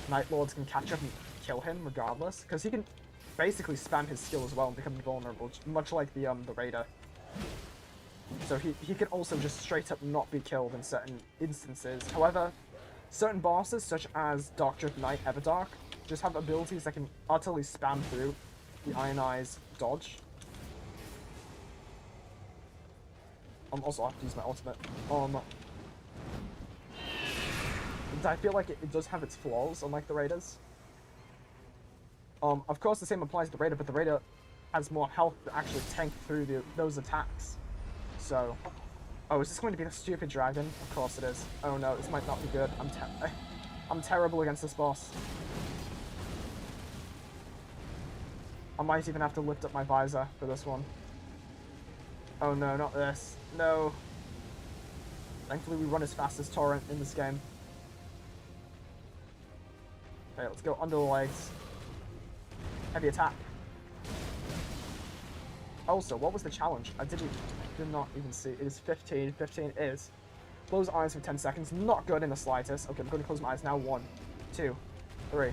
Night Lords can catch up and kill him regardless. Because he can basically spam his skill as well and become invulnerable, much like the Raider. So he can also just straight up not be killed in certain instances. However, certain bosses, such as Dark Drift Knight Everdark, just have abilities that can utterly spam through the Iron Eye's dodge. Also, I have to use my ultimate. I feel like it does have its flaws, unlike the Raiders. Of course, the same applies to the Raider, but the Raider has more health to actually tank through those attacks. So, oh, is this going to be the stupid dragon? Of course it is. Oh no, this might not be good. I'm terrible against this boss. I might even have to lift up my visor for this one. Oh no, not this. No. Thankfully we run as fast as Torrent in this game. Okay, let's go under the legs. Heavy attack. Also, what was the challenge? I did not even see. It is 15. 15 is. Close eyes for 10 seconds. Not good in the slightest. Okay, I'm going to close my eyes now. 1, 2, 3,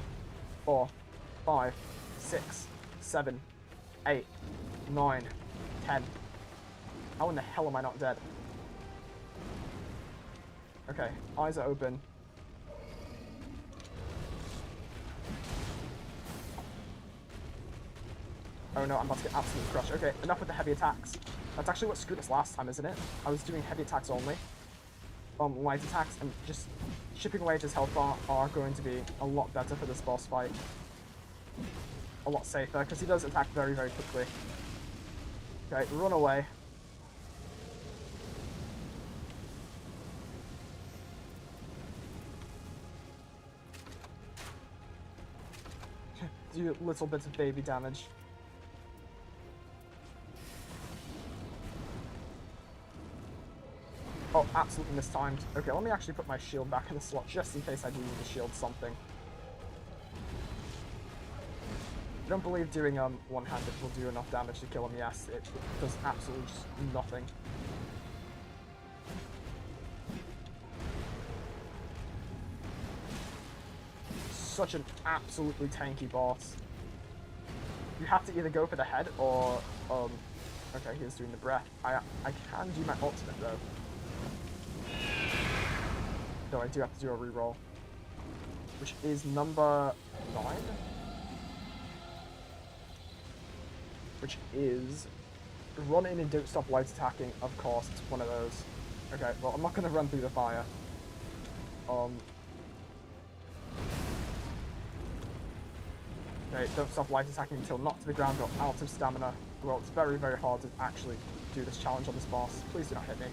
4, 5, 6, 7, 8, 9, 10. How in the hell am I not dead? Okay, eyes are open. Oh no, I'm about to get absolutely crushed. Okay, enough with the heavy attacks. That's actually what screwed us last time, isn't it? I was doing heavy attacks only. Light attacks and just chipping away at his health bar are going to be a lot better for this boss fight. A lot safer, because he does attack very, very quickly. Okay, run away. Do little bits of baby damage. Oh, absolutely mistimed. Okay, let me actually put my shield back in the slot just in case I do need to shield something. I don't believe doing one-handed will do enough damage to kill him. Yes, it does absolutely just nothing. Such an absolutely tanky boss. You have to either go for the head or okay, he's doing the breath. I can do my ultimate though. Though I do have to do a reroll, which is number 9. Which is run in and don't stop light attacking. Of course, it's one of those. Okay, well, I'm not going to run through the fire. Okay, don't stop light attacking until knocked to the ground or out of stamina. Well, it's very, very hard to actually do this challenge on this boss. Please do not hit me.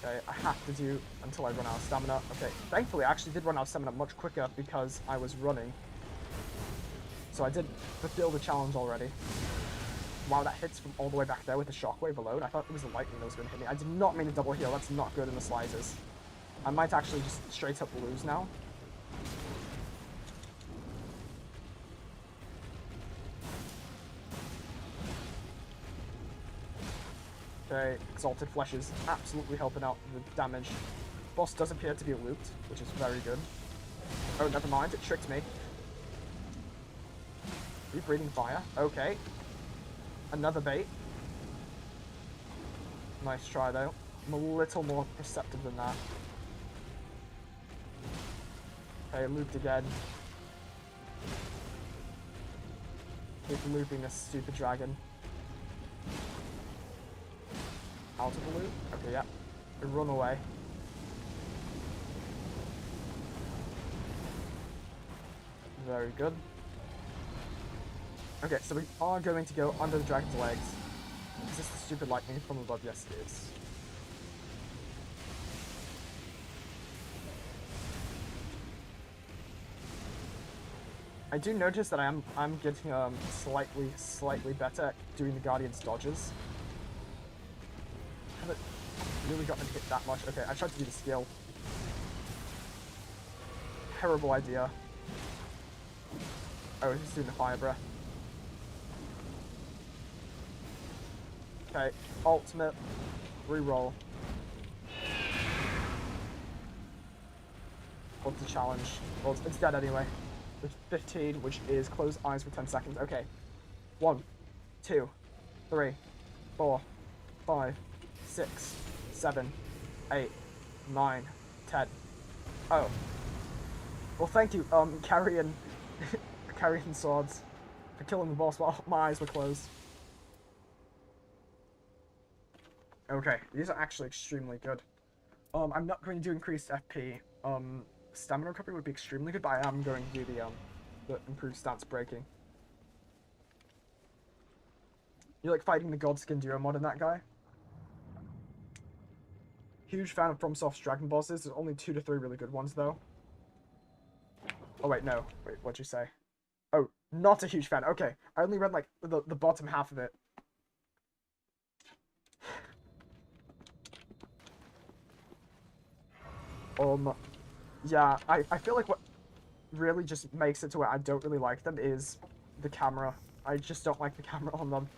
Okay, I have to do until I run out of stamina. Okay, thankfully I actually did run out of stamina much quicker because I was running. So I did fulfill the challenge already. Wow, that hits from all the way back there with the shockwave alone. I thought it was the lightning that was going to hit me. I did not mean to double heal. That's not good in the slices. I might actually just straight up lose now. Okay, Exalted Flesh is absolutely helping out with damage. Boss does appear to be looped, which is very good. Oh, never mind, it tricked me. Are you breathing fire? Okay. Another bait. Nice try, though. I'm a little more perceptive than that. Okay, looped again. Keep looping this stupid dragon. Out of the loop? Okay, yeah. Run away. Very good. Okay, so we are going to go under the dragon's legs. Is this the stupid lightning from above? Yes, it is. I do notice that I'm getting slightly better at doing the Guardian's dodges. I haven't really gotten hit that much. Okay, I tried to do the skill. Terrible idea. Oh, he's doing the fire breath. Okay, ultimate, reroll. What's the challenge? Well, it's dead anyway. With 15, which is close eyes for 10 seconds. Okay. 1, 2, 3, 4, 5, 6, 7, 8, 9, 10. Oh. Well, thank you, Carrion Swords, for killing the boss while my eyes were closed. Okay, these are actually extremely good. I'm not going to do increased FP. Stamina recovery would be extremely good, but I am going to do the improved stance breaking. You like fighting the Godskin Duo mod in that guy? Huge fan of FromSoft's Dragon bosses. There's only 2 to 3 really good ones, though. Oh, wait, no. Wait, what'd you say? Oh, not a huge fan. Okay, I only read, like, the bottom half of it. Yeah, I feel like what really just makes it to where I don't really like them is the camera. I just don't like the camera on them.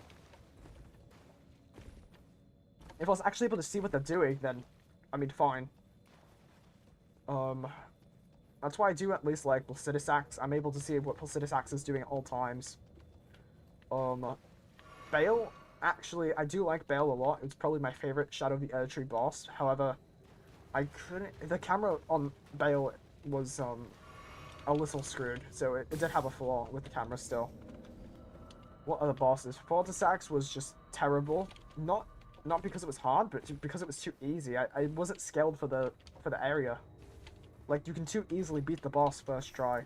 If I was actually able to see what they're doing, then, I mean, fine. That's why I do at least like Placidus Axe. I'm able to see what Placidus Axe is doing at all times. Bale, actually, I do like Bale a lot. It's probably my favorite Shadow of the Erdtree boss. However, I couldn't... The camera on Bale was, a little screwed. So it did have a flaw with the camera still. What other bosses? Fortisax was just terrible. Not because it was hard, but because it was too easy. I wasn't scaled for the area. Like, you can too easily beat the boss first try.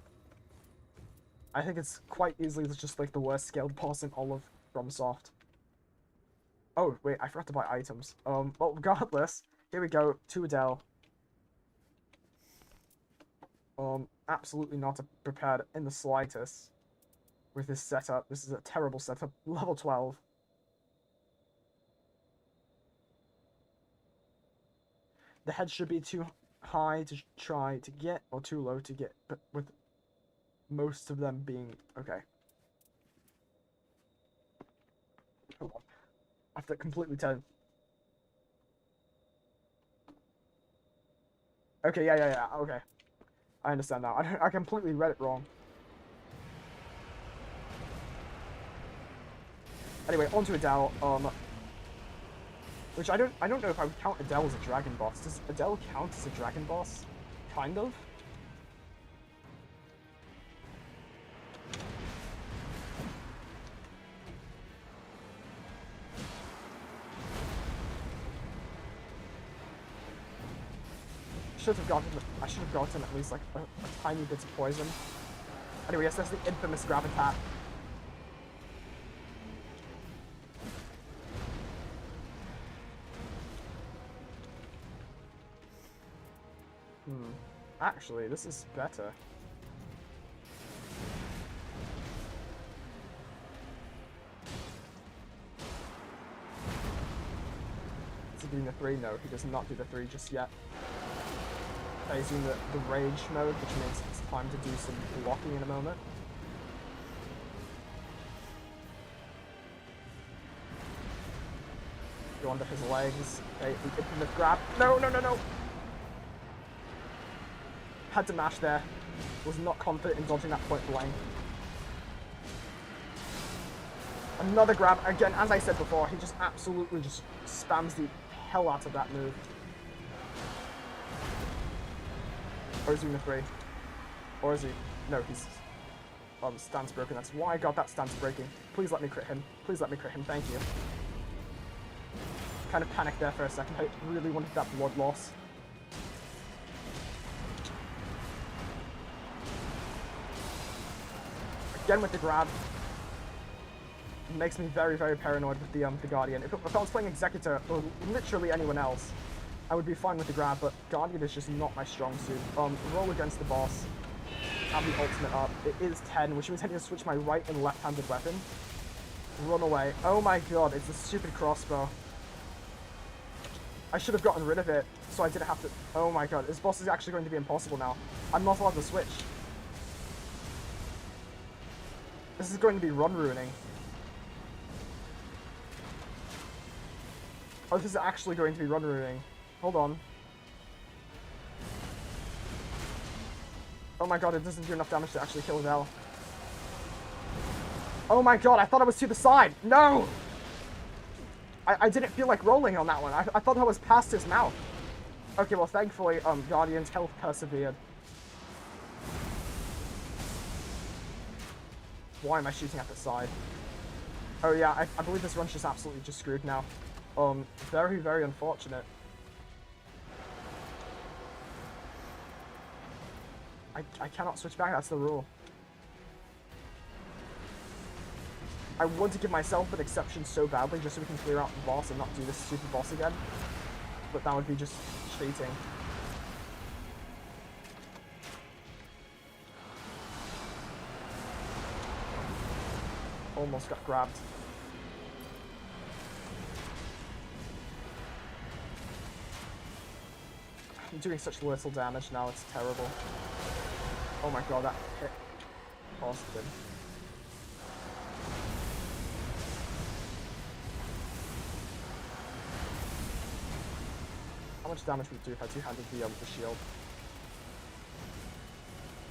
I think it's quite easily just like the worst scaled boss in all of FromSoft. Oh, wait, I forgot to buy items. Well, regardless, here we go, to Adele. Absolutely not prepared in the slightest with this setup. This is a terrible setup. Level 12. The head should be too high to try to get, or too low to get, but with most of them being... Okay. Hold on. I have to completely turn. Okay, yeah, okay. I understand now. I completely read it wrong. Anyway, onto Adele. Which I don't know if I would count Adele as a dragon boss. Does Adele count as a dragon boss? Kind of. I should have gotten at least like a tiny bit of poison. Anyway, yes, that's the infamous grab attack. Actually, this is better. Is he doing the 3? No, he does not do the 3 just yet. He's doing the rage mode, which means it's time to do some blocking in a moment. Go under his legs. Okay, the infamous grab. No! Had to mash there. Was not confident in dodging that point blank. Another grab. Again, as I said before, he just absolutely just spams the hell out of that move. Or is he in the 3? Or is he... No, he's... stance broken. That's why I got that stance breaking. Please let me crit him. Please let me crit him. Thank you. Kind of panicked there for a second. I really wanted that blood loss. Again with the grab. It makes me very, very paranoid with the Guardian. If I was playing Executor, or literally anyone else, I would be fine with the grab, but Guardian is just not my strong suit. Roll against the boss. Have the ultimate up. It is 10, which means I need to switch my right and left-handed weapon. Run away. Oh my god, it's a stupid crossbow. I should have gotten rid of it, so I didn't have to... Oh my god, this boss is actually going to be impossible now. I'm not allowed to switch. This is going to be run ruining. Oh, this is actually going to be run ruining. Hold on. Oh my god, it doesn't do enough damage to actually kill Adele. Oh my god, I thought I was to the side! No! I didn't feel like rolling on that one. I thought I was past his mouth. Okay, well thankfully, Guardian's health persevered. Why am I shooting at the side? Oh yeah, I believe this run's just absolutely just screwed now. Very, very unfortunate. I cannot switch back, that's the rule. I want to give myself an exception so badly just so we can clear out the boss and not do this stupid boss again. But that would be just cheating. Almost got grabbed. I'm doing such little damage now, it's terrible. Oh my god, that hit Austin. How much damage would it do if I two-handed the shield?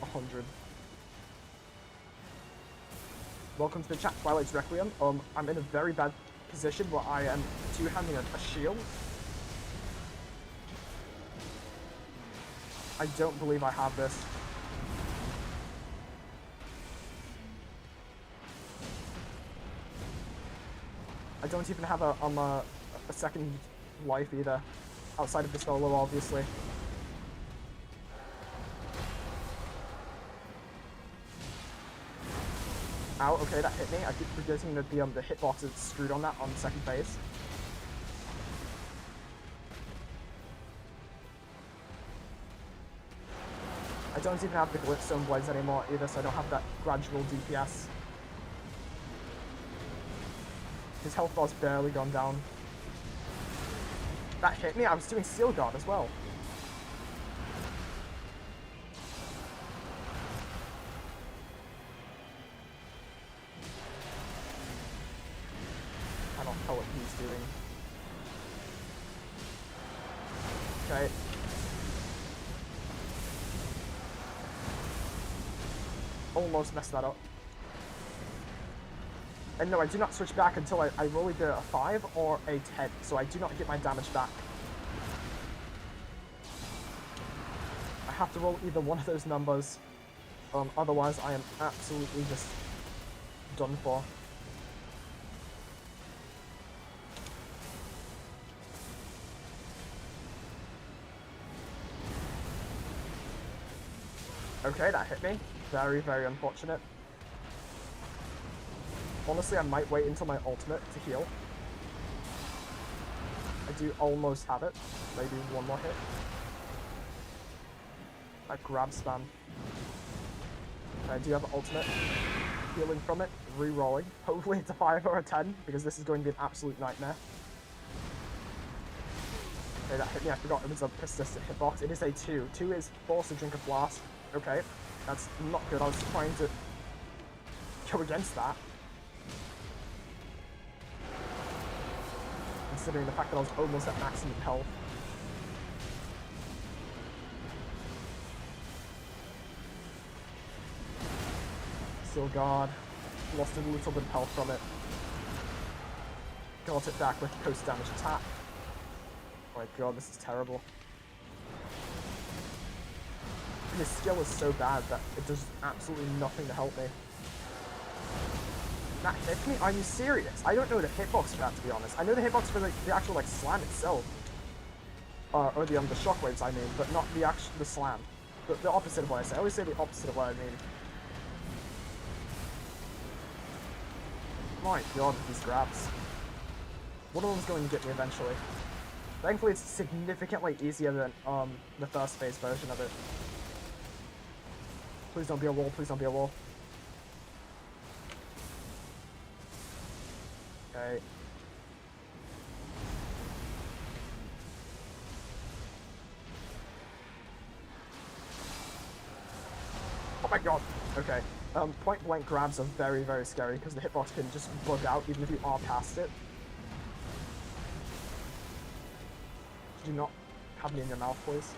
100. Welcome to the chat, Twilight's Requiem. I'm in a very bad position where I am two-handing a shield. I don't believe I have this. I don't even have a second life either, outside of the solo, obviously. Ow, okay, that hit me. I keep forgetting that the hitbox is screwed on that on the second phase. I don't even have the glitstone blades anymore either, so I don't have that gradual DPS. His health bar's barely gone down. That hit me. I was doing Seal Guard as well. I don't know what he's doing. Okay. Almost messed that up. And no, I do not switch back until I roll either a 5 or a 10, so I do not get my damage back. I have to roll either one of those numbers, otherwise I am absolutely just done for. Okay, that hit me. Very, very unfortunate. Honestly, I might wait until my ultimate to heal. I do almost have it. Maybe one more hit. That grab spam. I do have an ultimate. Healing from it. Re-rolling. Hopefully it's a 5 or a 10, because this is going to be an absolute nightmare. Okay, that hit me. I forgot it was a persistent hitbox. It is a 2. 2 is force to drink a flask. Okay, that's not good. I was trying to go against that. Considering the fact that I was almost at maximum health. Still guard. Lost a little bit of health from it. Got it back with post damage attack. Oh my god, this is terrible. His skill is so bad that it does absolutely nothing to help me. That hit me? Are you serious? I don't know the hitbox for that, to be honest. I know the hitbox for the actual like slam itself, or the shockwaves, I mean, but not the slam. The opposite of what I say. I always say the opposite of what I mean. My god, these grabs. One of them's going to get me eventually. Thankfully, it's significantly easier than the first phase version of it. Please don't be a wall. Please don't be a wall. Okay. Oh my god. Okay. Point blank grabs are very, very scary because the hitbox can just bug out even if you are past it. Do not have me in your mouth, please.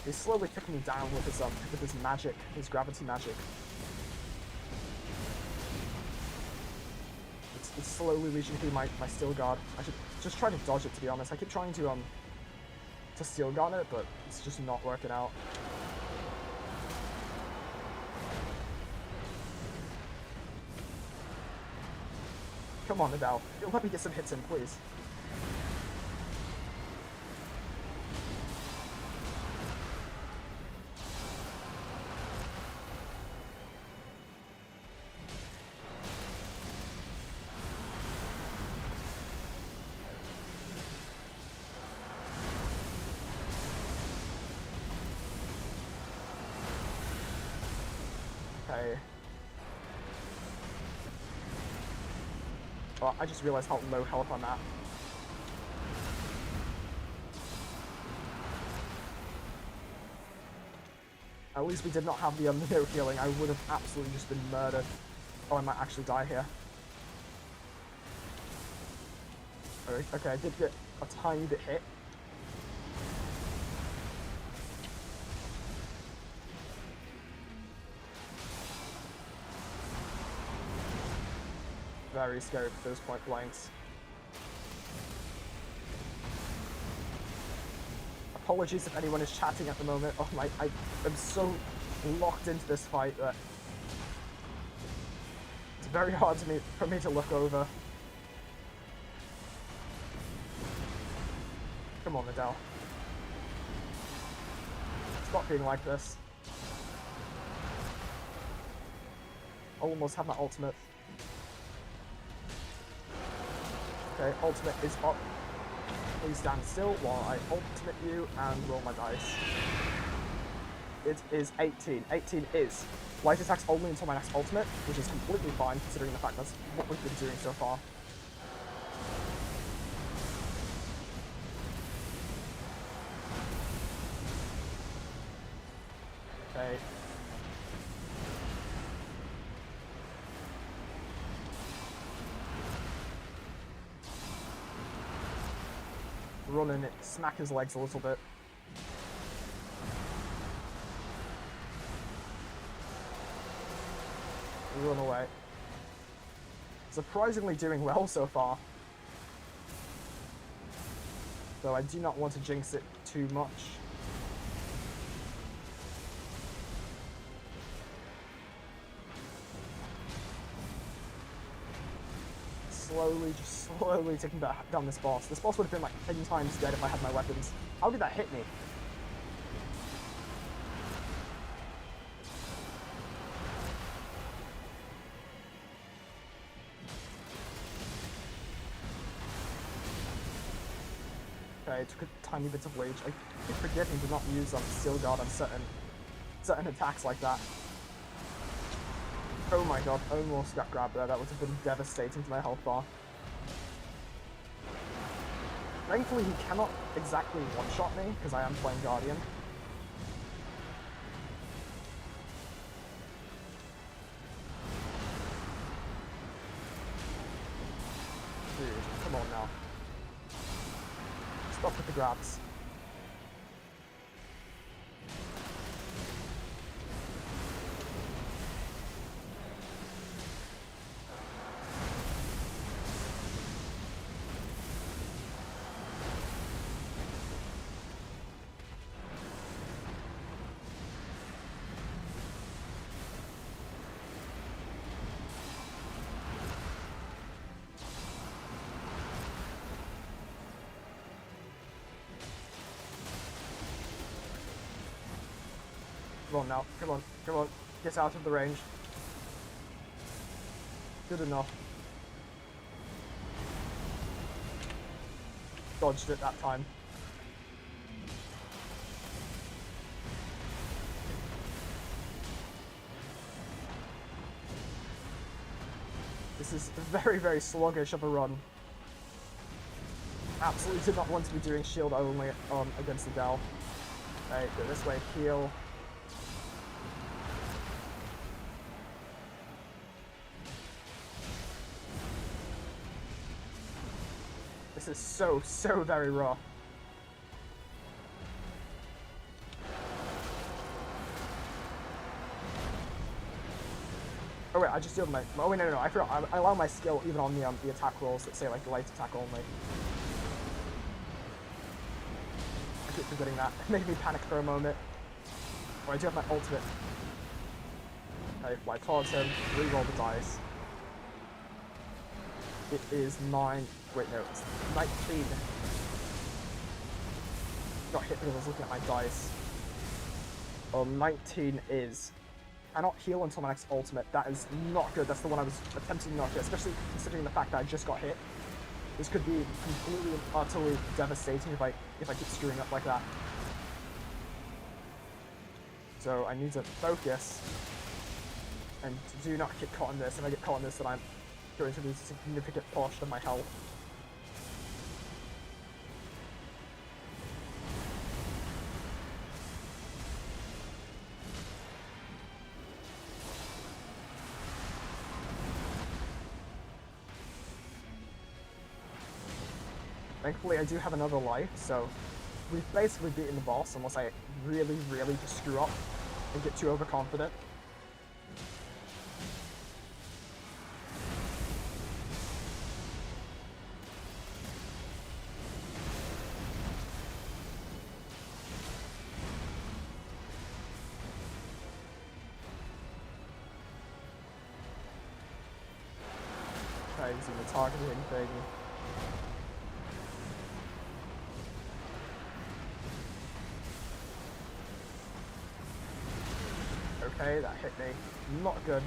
He's slowly taking me down with his magic, his gravity magic. It's slowly reaching through my steel guard. I should just try to dodge it, to be honest. I keep trying to steel guard it, but it's just not working out. Come on, Nadal. Let me get some hits in, please. Okay. Well, I just realized how low health I'm at. At least we did not have the no healing. I would have absolutely just been murdered. Oh, I might actually die here. Okay, I did get a tiny bit hit. Very scary with those point blanks. Apologies if anyone is chatting at the moment. Oh my, I am so locked into this fight that very hard for me to look over. Come on, Adele. Stop being like this. Almost have my ultimate. Okay, ultimate is up. Please stand still while I ultimate you and roll my dice. It is 18. 18 is light attacks only until my next ultimate, which is completely fine considering the fact that's what we've been doing so far. Okay. Running it, smack his legs a little bit. Run away. Surprisingly doing well so far. Though I do not want to jinx it too much. Just slowly taking down this boss. This boss would have been like 10 times dead if I had my weapons. How did that hit me? Okay, it took a tiny bit of rage. I keep forgetting to not use Steel Guard on certain attacks like that. Oh my god, almost got grabbed there. That would have been devastating to my health bar. Thankfully, he cannot exactly one-shot me, because I am playing Guardian. Dude, come on now. Stop with the grabs. Come on now, come on, come on, get out of the range. Good enough. Dodged it that time. This is very, very sluggish of a run. Absolutely did not want to be doing shield only against Adele. Okay, go this way, heal. This is so very rough. Oh wait, I just did my. Oh wait, no, I forgot. I allow my skill even on the attack rolls that say like light attack only. I keep forgetting that. It made me panic for a moment. Oh, I do have my ultimate. Okay, fly towards him. Reroll the dice. It is 9. Wait, no, it's 19. Got hit because I was looking at my dice. 19 is. Cannot heal until my next ultimate. That is not good. That's the one I was attempting not to, especially considering the fact that I just got hit. This could be completely and utterly devastating if I keep screwing up like that. So I need to focus and do not get caught in this. If I get caught in this, then I'm going to lose a significant portion of my health. Thankfully, I do have another life, so we've basically beaten the boss unless I really, really just screw up and get too overconfident. lives and the targeting thing. Okay, that hit me. Not good.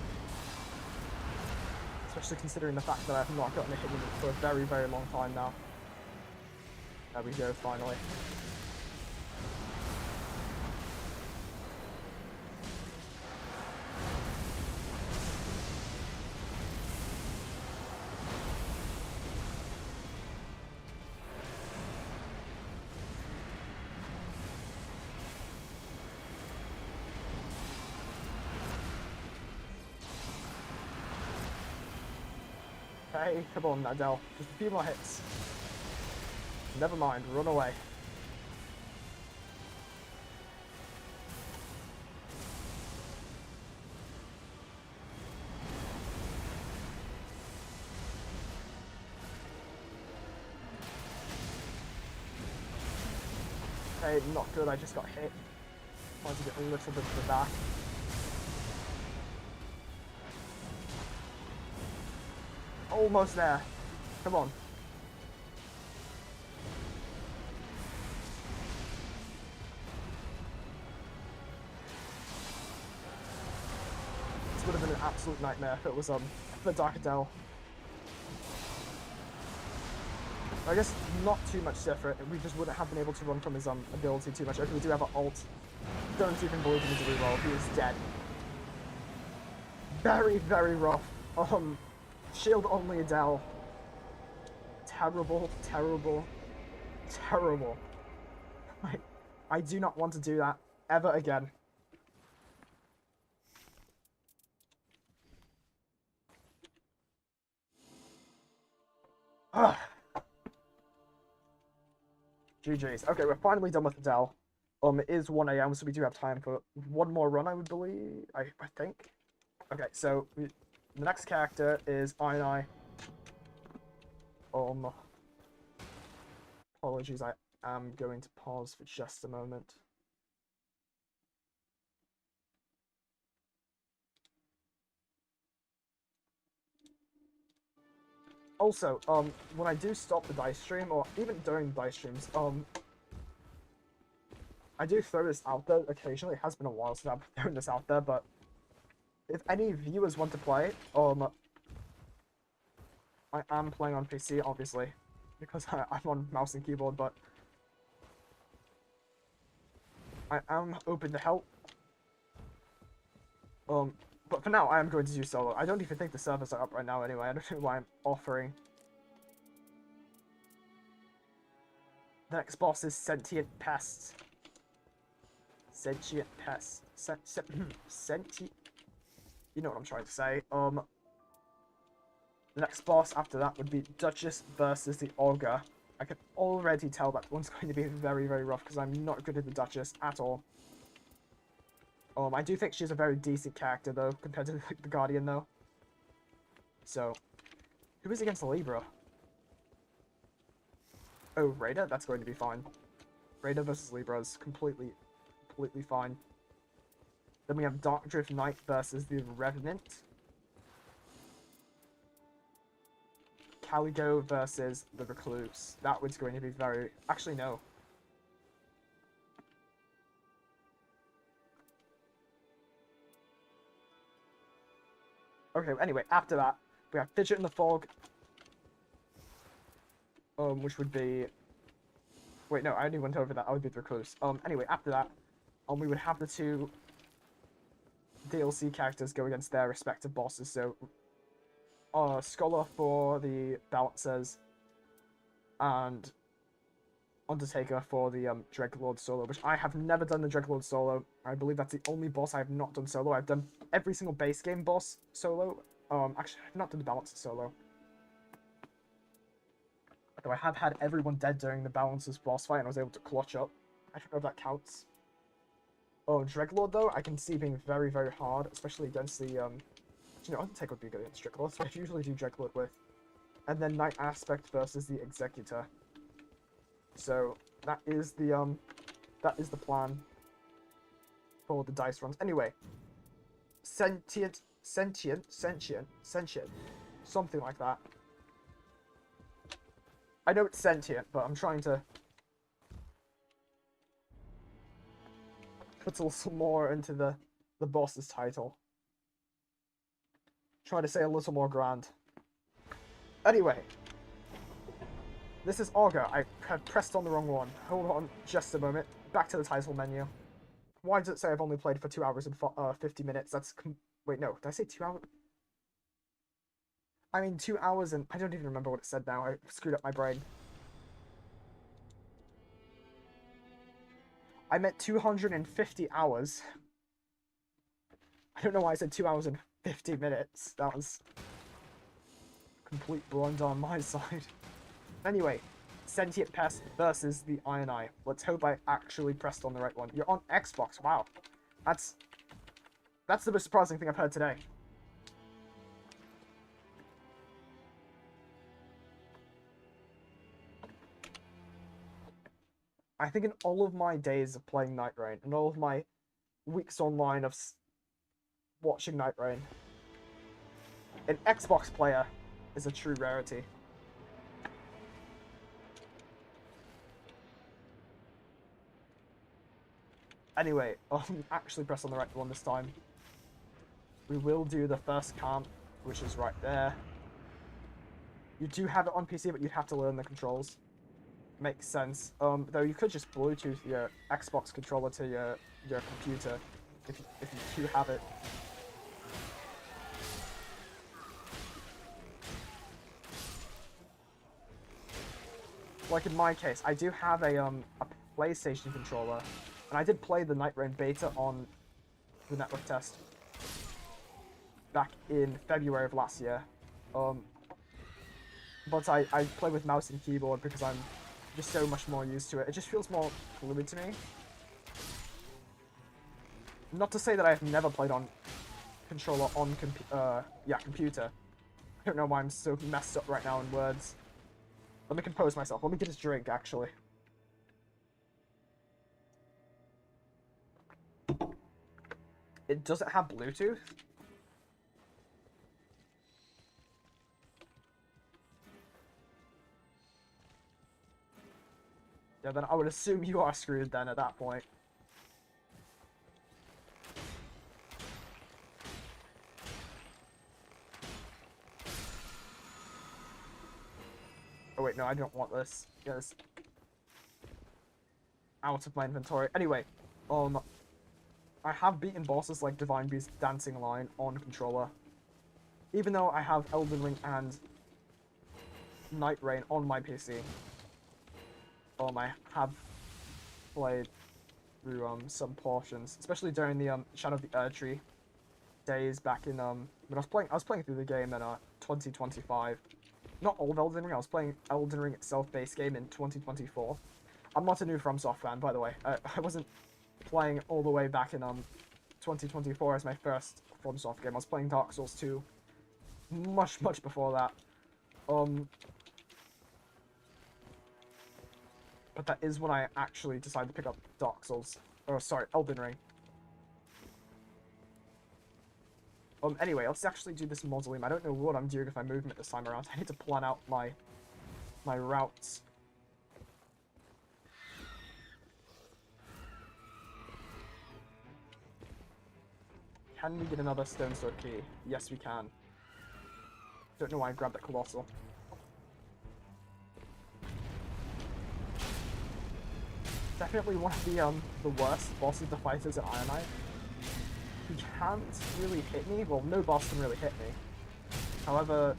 Especially considering the fact that I have not gotten a hit with it for a very, very long time now. There we go, finally. Hey, come on, Adele. Just a few more hits. Never mind, run away. Hey, not good, I just got hit. Trying to get a little bit to the back. Almost there. Come on. This would have been an absolute nightmare if it was for Dark Adele. I guess not too much different. We just wouldn't have been able to run from his ability too much. Okay, we do have an ult. Don't even believe him to reroll. He is dead. Very, very rough. Shield only Adele. Terrible, terrible, terrible. I do not want to do that ever again. Ugh. GG's. Okay, we're finally done with Adele. It is 1 AM, so we do have time for one more run, I would believe. I think. Okay, so the next character is I. Apologies, I am going to pause for just a moment. Also, when I do stop the dice stream, or even during the dice streams, I do throw this out there occasionally. It has been a while since I've thrown this out there, but if any viewers want to play, I am playing on PC, obviously, because I'm on mouse and keyboard, but I am open to help. But for now, I am going to do solo. I don't even think the servers are up right now anyway. I don't know why I'm offering. The next boss is Sentient Pest. Sentient Pest. Sentient... You know what I'm trying to say. The next boss after that would be Duchess versus the Ogre. I can already tell that one's going to be very, very rough because I'm not good at the Duchess at all. I do think she's a very decent character though, compared to the Guardian though. So, who is against the Libra? Oh, Raider? That's going to be fine. Raider versus Libra is completely fine. Then we have Dark Drift Knight versus the Revenant. Caligo versus the Recluse. That one's going to be very... Actually, no. Okay, anyway, after that, we have Fidget in the Fog. Which would be... Wait, no, I only went over that. I would be the Recluse. Anyway, after that, we would have the two DLC characters go against their respective bosses. So, Scholar for the Balancers, and Undertaker for the Dreadlord solo, which I have never done the Dreadlord solo. I believe that's the only boss I have not done solo. I've done every single base game boss solo. Actually, I've not done the Balancer solo. Though I have had everyone dead during the Balancer's boss fight and I was able to clutch up. I don't know if that counts. Dreadlord though, I can see being very, very hard, especially against the, Undertaker would be good against Dreadlord, so I usually do Dreadlord with. And then Night Aspect versus the Executor. So, that is the plan for the dice runs. Anyway, sentient, something like that. I know it's sentient, but I'm trying to put a little more into the boss's title. Try to say a little more grand. Anyway, this is Augur. I had pressed on the wrong one. Hold on just a moment. Back to the title menu. Why does it say I've only played for 2 hours and 50 minutes? That's... Wait, no. Did I say 2 hours? I mean, 2 hours and... I don't even remember what it said now. I screwed up my brain. I meant 250 hours. I don't know why I said 2 hours and 50 minutes. That was... complete blunder on my side. Anyway, Sentient Pest versus the Iron Eye. Let's hope I actually pressed on the right one. You're on Xbox. Wow. That's the most surprising thing I've heard today. I think in all of my days of playing NIGHTREIGN, and all of my weeks online of watching NIGHTREIGN, an Xbox player is a true rarity. Anyway, actually press on the right one this time. We will do the first camp, which is right there. You do have it on PC, but you'd have to learn the controls. Makes sense. Though you could just Bluetooth your Xbox controller to your computer, if you do have it. Like in my case, I do have a PlayStation controller, and I did play the NIGHTREIGN beta on the network test back in February of last year. But I play with mouse and keyboard because I'm just so much more used to it. It just feels more fluid to me. Not to say that I've never played on controller on computer. I don't know why I'm so messed up right now in words. Let me compose myself. Let me get a drink, actually. Does it have Bluetooth? Yeah, then I would assume you are screwed then at that point. Oh wait, no, I don't want this. Get this out of my inventory. Anyway, I have beaten bosses like Divine Beast Dancing Line on controller. Even though I have Elden Ring and NIGHTREIGN on my PC. I have played through some portions, especially during the Shadow of the Erdtree days back in when I was playing through the game in 2025. Not all of Elden Ring. I was playing Elden Ring itself base game in 2024. I'm not a new FromSoft fan, by the way. I wasn't playing all the way back in 2024 as my first FromSoft game. I was playing Dark Souls 2 much before that. But that is when I actually decided to pick up Dark Souls. Oh, sorry, Elden Ring. Anyway, let's actually do this mausoleum. I don't know what I'm doing with my movement this time around. I need to plan out my routes. Can we get another stone sword key? Yes, we can. Don't know why I grabbed that colossal. Definitely one of the worst bosses to fight is an Iron Eye. He can't really hit me. Well, no boss can really hit me. However,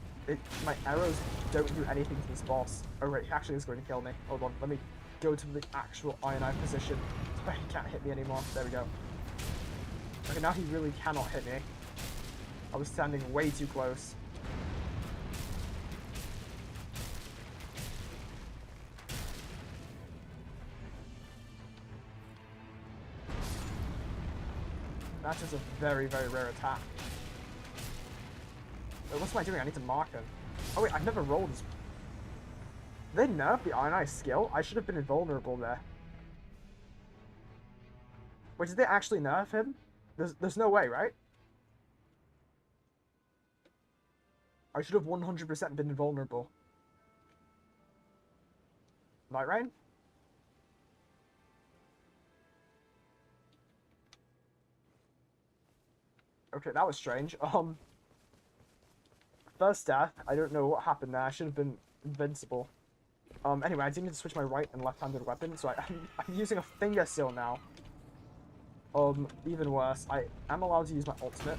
my arrows don't do anything to this boss. Oh wait, he actually is going to kill me. Hold on, let me go to the actual Iron Eye position where he can't hit me anymore. There we go. Okay, now he really cannot hit me. I was standing way too close. That is a very rare attack. Wait, what am I doing? I need to mark him. Oh wait, I've never rolled this. They nerfed the Iron Eye skill? I should have been invulnerable there. Wait, did they actually nerf him? There's no way, right? I should have 100% been invulnerable. Night Rain? Okay, that was strange. First death. I don't know what happened there. I should have been invincible. Anyway, I did need to switch my right and left-handed weapon, so I'm using a finger seal now. Even worse, I am allowed to use my ultimate,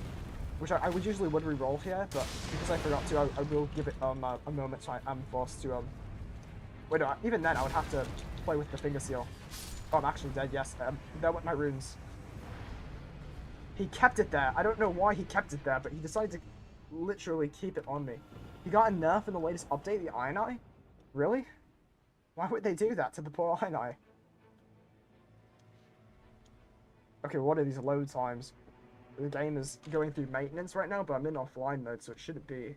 which I would usually re-roll here, but because I forgot to, I will give it a moment, so I am forced to wait, no, even then I would have to play with the finger seal. Oh, I'm actually dead. Yes, there went my runes. He kept it there. I don't know why he kept it there, but he decided to literally keep it on me. He got a nerf in the latest update, the Iron Eye? Really? Why would they do that to the poor Iron Eye? Okay, what are these load times? The game is going through maintenance right now, but I'm in offline mode, so it shouldn't be...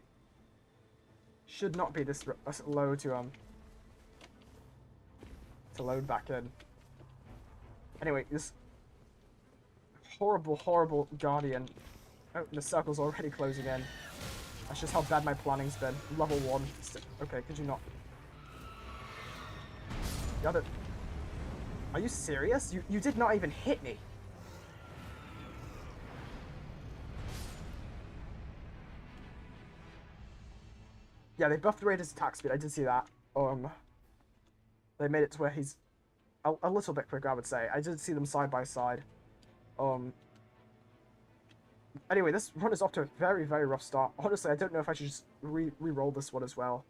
should not be this low to load back in. Anyway, this horrible Guardian. Oh, the circle's already closing in. That's just how bad my planning's been. Level 1. Okay, could you not... Got it. Are you serious? You did not even hit me. Yeah, they buffed Raider's attack speed. I did see that. They made it to where he's a little bit quicker, I would say. I did see them side by side. Anyway, this run is off to a very rough start. Honestly, I don't know if I should just re-roll this one as well.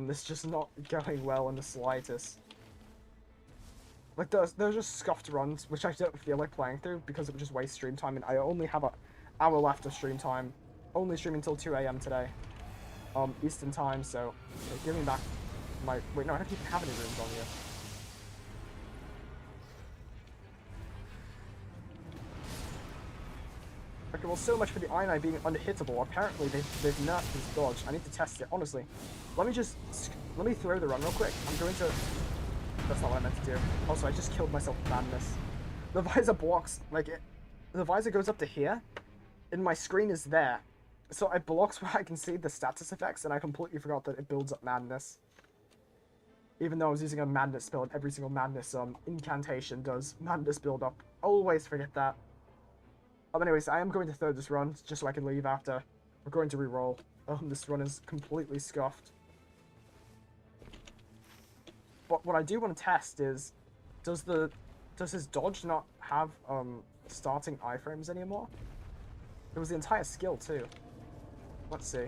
This is just not going well in the slightest. Like, there's just scuffed runs, which I don't feel like playing through because it would just waste stream time, and I only have an hour left of stream time. Only streaming until 2 AM today. Eastern time, so okay, give me back my... Wait, no, I don't even have any rooms on here. Okay, well, so much for the Iron Eye being unhittable. Apparently, they've nerfed his dodge. I need to test it, honestly. Let me throw the run real quick. I'm going to... That's not what I meant to do. Also, I just killed myself with madness. The visor blocks, like, the visor goes up to here, and my screen is there. So it blocks where I can see the status effects, and I completely forgot that it builds up madness. Even though I was using a madness spell, and every single madness incantation does madness build up. Always forget that. Anyways, I am going to throw this run, just so I can leave after. We're going to re-roll. This run is completely scuffed. But what I do want to test is, does his dodge not have starting iframes anymore? It was the entire skill too. Let's see.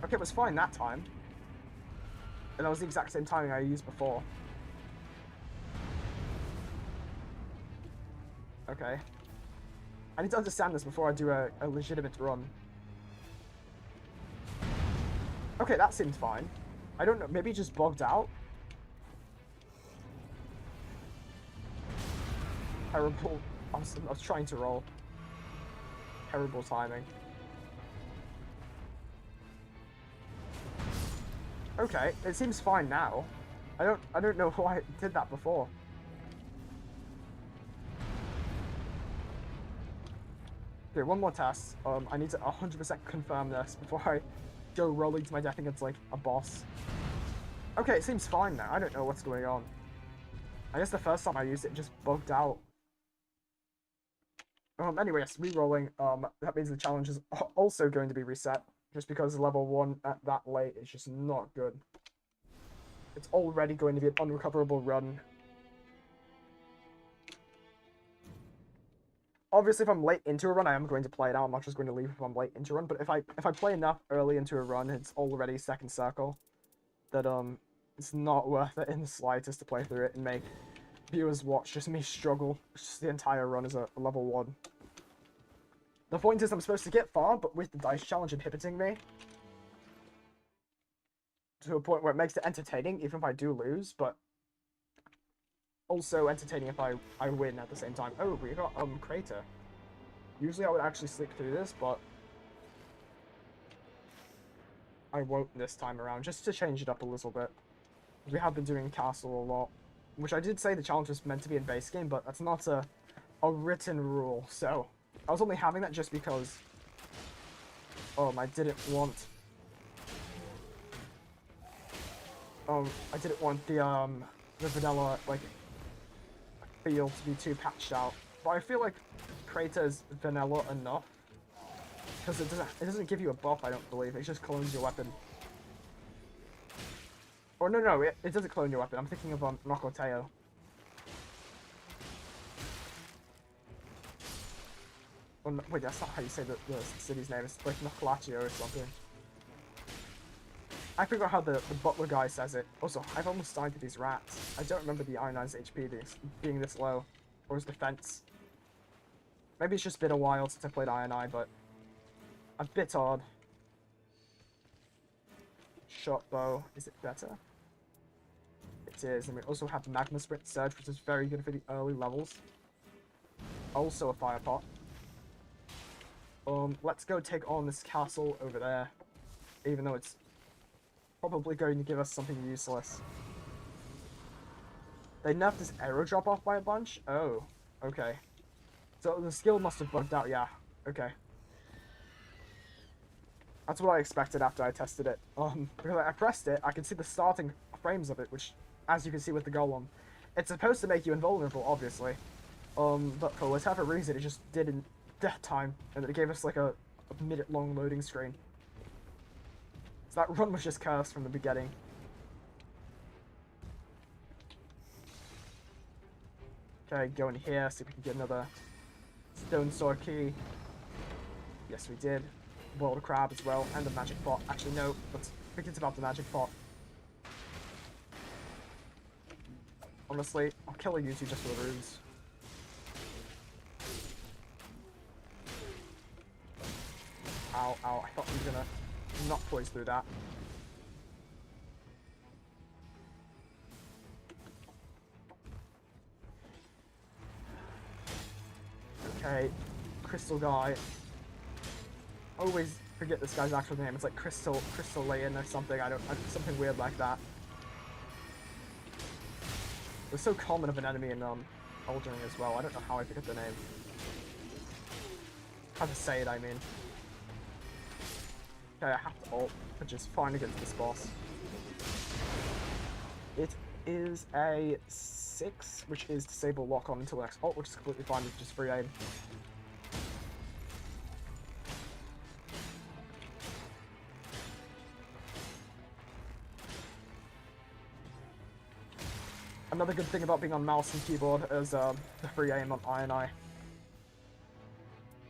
Okay, it was fine that time. And that was the exact same timing I used before. Okay. I need to understand this before I do a legitimate run. Okay, that seemed fine. I don't know, maybe it just bugged out? Terrible. I was trying to roll. Terrible timing. Okay, it seems fine now. I don't know why I did that before. Okay, one more test. I need to 100% confirm this before I go rolling to my death against, like, a boss. Okay, it seems fine now. I don't know what's going on. I guess the first time I used it just bugged out. Anyway, yes, re-rolling. That means the challenge is also going to be reset. Just because level 1 at that late is just not good. It's already going to be an unrecoverable run. Obviously, if I'm late into a run, I am going to play it out. I'm not just going to leave if I'm late into a run. But if I play enough early into a run, it's already second circle. That it's not worth it in the slightest to play through it and make viewers watch just me struggle. Just the entire run as a level 1. The point is I'm supposed to get far, but with the dice challenge inhibiting me to a point where it makes it entertaining, even if I do lose, but also entertaining if I win at the same time. Oh, we got Crater. Usually I would actually sleep through this, but I won't this time around, just to change it up a little bit. We have been doing Castle a lot, which I did say the challenge was meant to be in base game, but that's not a a written rule, so I was only having that just because I didn't want the vanilla like feel to be too patched out. But I feel like Crater is vanilla enough because it doesn't give you a buff, I don't believe. It just clones your weapon. Or no, it doesn't clone your weapon. I'm thinking of Nokoteo. Oh, no, wait, that's not how you say the city's name. It's like Nocolaccio or something. I forgot how the butler guy says it. Also, I've almost died to these rats. I don't remember the Ionized HP being this low. Or his defense. Maybe it's just been a while since I played INI, but a bit odd. Shot bow. Is it better? It is. And we also have Magma Sprint Surge, which is very good for the early levels. Also a fire pot. Let's go take on this castle over there. Even though it's probably going to give us something useless. They nerfed this arrow drop off by a bunch? Oh, okay. So the skill must have bugged out, yeah. Okay. That's what I expected after I tested it. Because I pressed it, I could see the starting frames of it, which, as you can see with the golem, it's supposed to make you invulnerable, obviously. But for whatever reason, it just did in that time, and it gave us like a minute-long loading screen. So that run was just cursed from the beginning. Okay, go in here, see if we can get another stone sword key. Yes, we did. Boiled crab as well, and the magic pot. Actually, no, let's forget about the magic pot. Honestly, I'll kill a Yuzu just for the runes. Ow, ow, I thought we were gonna not poise through that. Okay, Crystal Guy. Always forget this guy's actual name. It's like Crystal Layan or something. Something weird like that. It's so common of an enemy in Elden Ring as well. I don't know how I forget the name. How to say it, I mean. Okay, I have to ult, which is fine against this boss. It is a 6, which is disable lock on until the next ult, which is completely fine with just free aim. Another good thing about being on mouse and keyboard is the free aim on INI.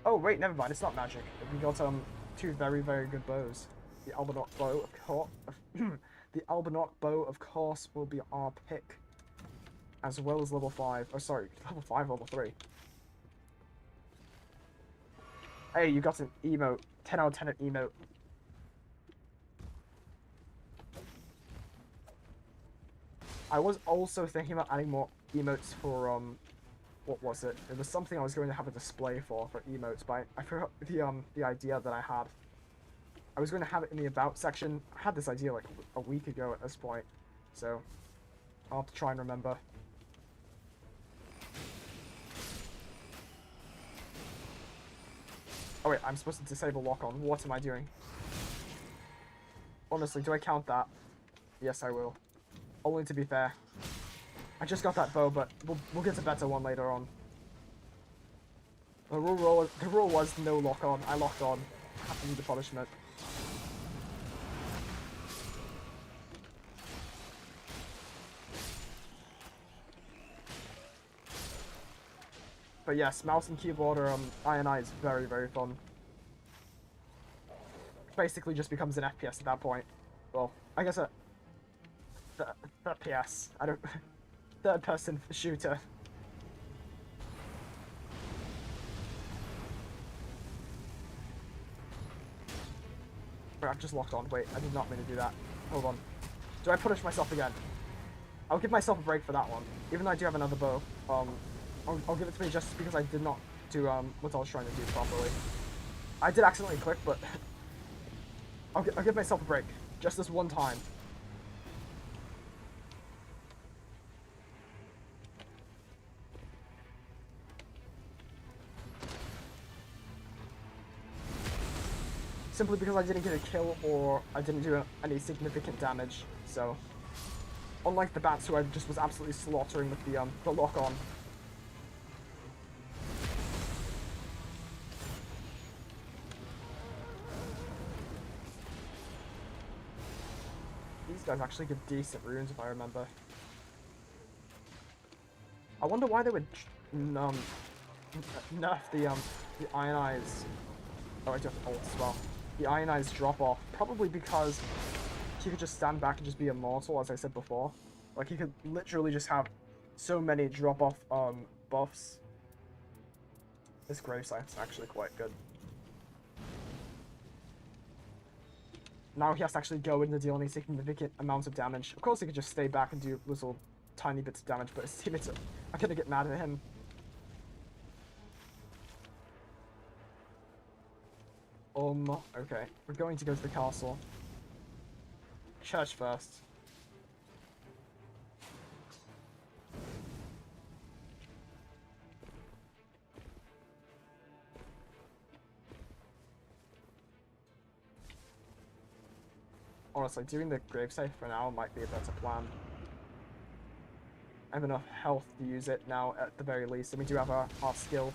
Oh wait, never mind, it's not magic. We got two very, very good bows. The Albinoc bow, of course. The Albinoc bow, of course, will be our pick, as well as level 5. Oh, sorry, level 5, level 3. Hey, you got an emote. 10 out of 10 at emote. I was also thinking about adding more emotes for what was it? It was something I was going to have a display for emotes, but I forgot the idea that I had. I was going to have it in the about section. I had this idea like a week ago at this point, so I'll have to try and remember. Oh wait, I'm supposed to disable lock on. What am I doing? Honestly, do I count that? Yes, I will. Only to be fair. I just got that bow, but we'll get a better one later on. The rule was no lock on. I locked on. Have to do the punishment. But yes, mouse and keyboard or INI is very, very fun. Basically just becomes an FPS at that point. Well, I guess a FPS. I don't... Third person shooter. Wait, I've just locked on. Wait, I did not mean to do that. Hold on. Do I punish myself again? I'll give myself a break for that one. Even though I do have another bow. I'll give it to me just because I did not do what I was trying to do properly. I did accidentally click, but I'll give myself a break. Just this one time. simply because I didn't get a kill or I didn't do any significant damage. So, unlike the bats who I just was absolutely slaughtering with the lock on. These guys actually give decent runes if I remember. I wonder why they would nerf the ionized. Oh, I do have ult as well. The ionized drop off. Probably because he could just stand back and just be immortal, as I said before. Like he could literally just have so many drop off buffs. This gravesight's actually quite good. Now he has to actually go in to deal any significant amounts of damage. Of course he could just stay back and do little tiny bits of damage, but his teammates are gonna get mad at him. Okay. We're going to go to the castle. Church first. Honestly, doing the gravesite for now might be a better plan. I have enough health to use it now at the very least, and we do have our skill.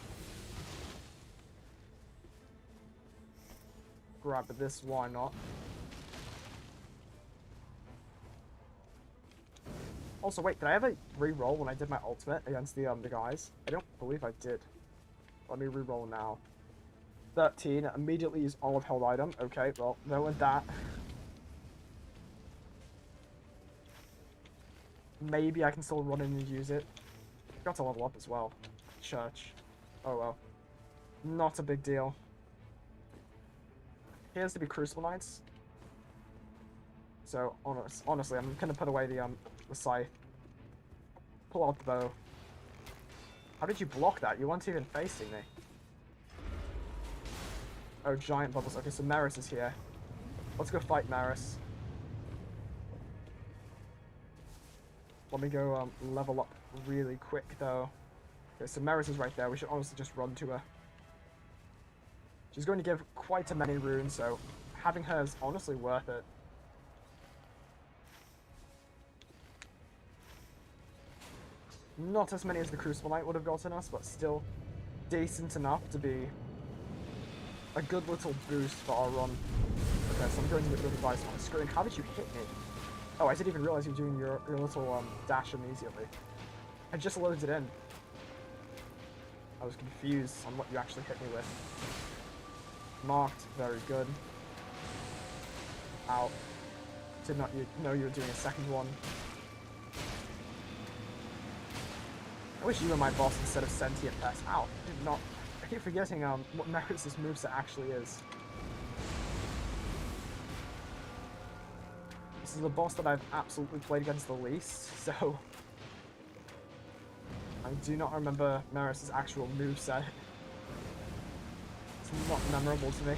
Grab this, why not? Also, wait, did I ever re-roll when I did my ultimate against the guys? I don't believe I did. Let me re-roll now. 13, immediately use olive held item. Okay, well, there went that. Maybe I can still run in and use it. Got to level up as well. Church. Oh well. Not a big deal. Here's to be Crucible Knights. So, honestly, I'm gonna put away the scythe. Pull out the bow. How did you block that? You weren't even facing me. Oh, giant bubbles. Okay, so Maris is here. Let's go fight Maris. Let me go level up really quick, though. Okay, so Maris is right there. We should honestly just run to her. She's going to give quite a many runes, so having her is honestly worth it. Not as many as the Crucible Knight would have gotten us, but still decent enough to be a good little boost for our run. Okay, so I'm going to get rid of Vice on the screen. How did you hit me? Oh, I didn't even realize you were doing your little dash immediately. I just loaded it in. I was confused on what you actually hit me with. Marked, very good. Ow. Did not know you were doing a second one. I wish you were my boss instead of Sentient Pest. Ow. I keep forgetting what Maris' moveset actually is. This is the boss that I've absolutely played against the least, so I do not remember Maris' actual moveset. It's not memorable to me.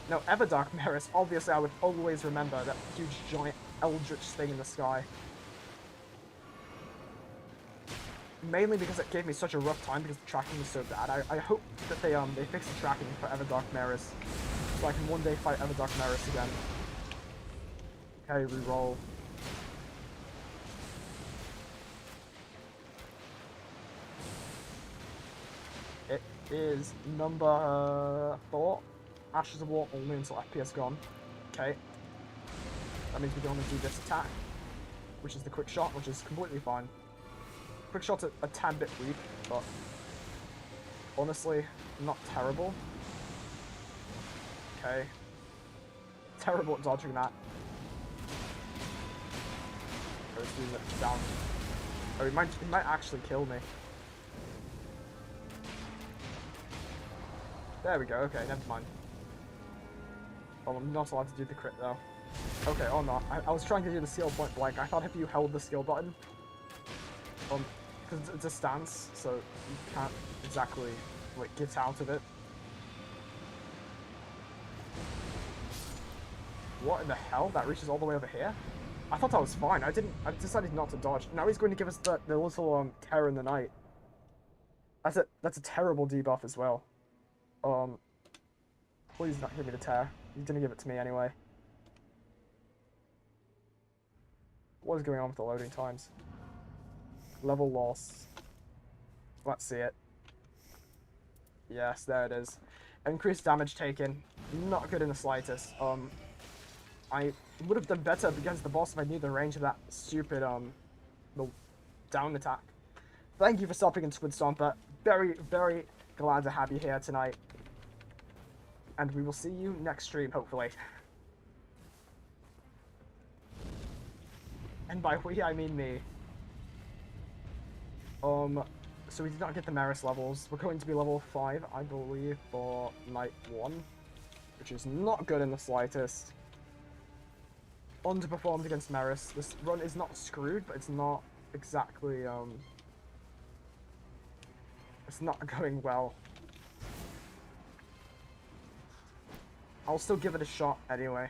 No, Everdark Maris, obviously I would always remember that huge giant eldritch thing in the sky. Mainly because it gave me such a rough time because the tracking was so bad. I hope that they fix the tracking for Everdark Maris, so I can one day fight Everdark Maris again. Okay, reroll. It is number 4. Ashes of War only until FPS gone. Okay. That means we can only do this attack, which is the quick shot, which is completely fine. Quick shot's a tad bit weak, but honestly, not terrible. Okay. Terrible at dodging that. Oh, it's doing it down. Oh, it might actually kill me. There we go, okay, never mind. Oh, I'm not allowed to do the crit though. Okay, or not. I was trying to do the skill point blank. I thought if you held the skill button, because it's a stance, so you can't exactly like get out of it. What in the hell? That reaches all the way over here? I thought that was fine. I decided not to dodge. Now he's going to give us the little terror in the night. That's a terrible debuff as well. Please not give me the tear. He's gonna give it to me anyway. What is going on with the loading times? Level loss. Let's see it. Yes, there it is. Increased damage taken. Not good in the slightest. I would have done better against the boss if I knew the range of that stupid, the down attack. Thank you for stopping in, Squid Stomper. Very, very glad to have you here tonight. And we will see you next stream, hopefully. And by we, I mean me. So we did not get the Maris levels. We're going to be level 5, I believe, for Night 1. Which is not good in the slightest. Underperformed against Maris. This run is not screwed, but it's not exactly, it's not going well. I'll still give it a shot anyway.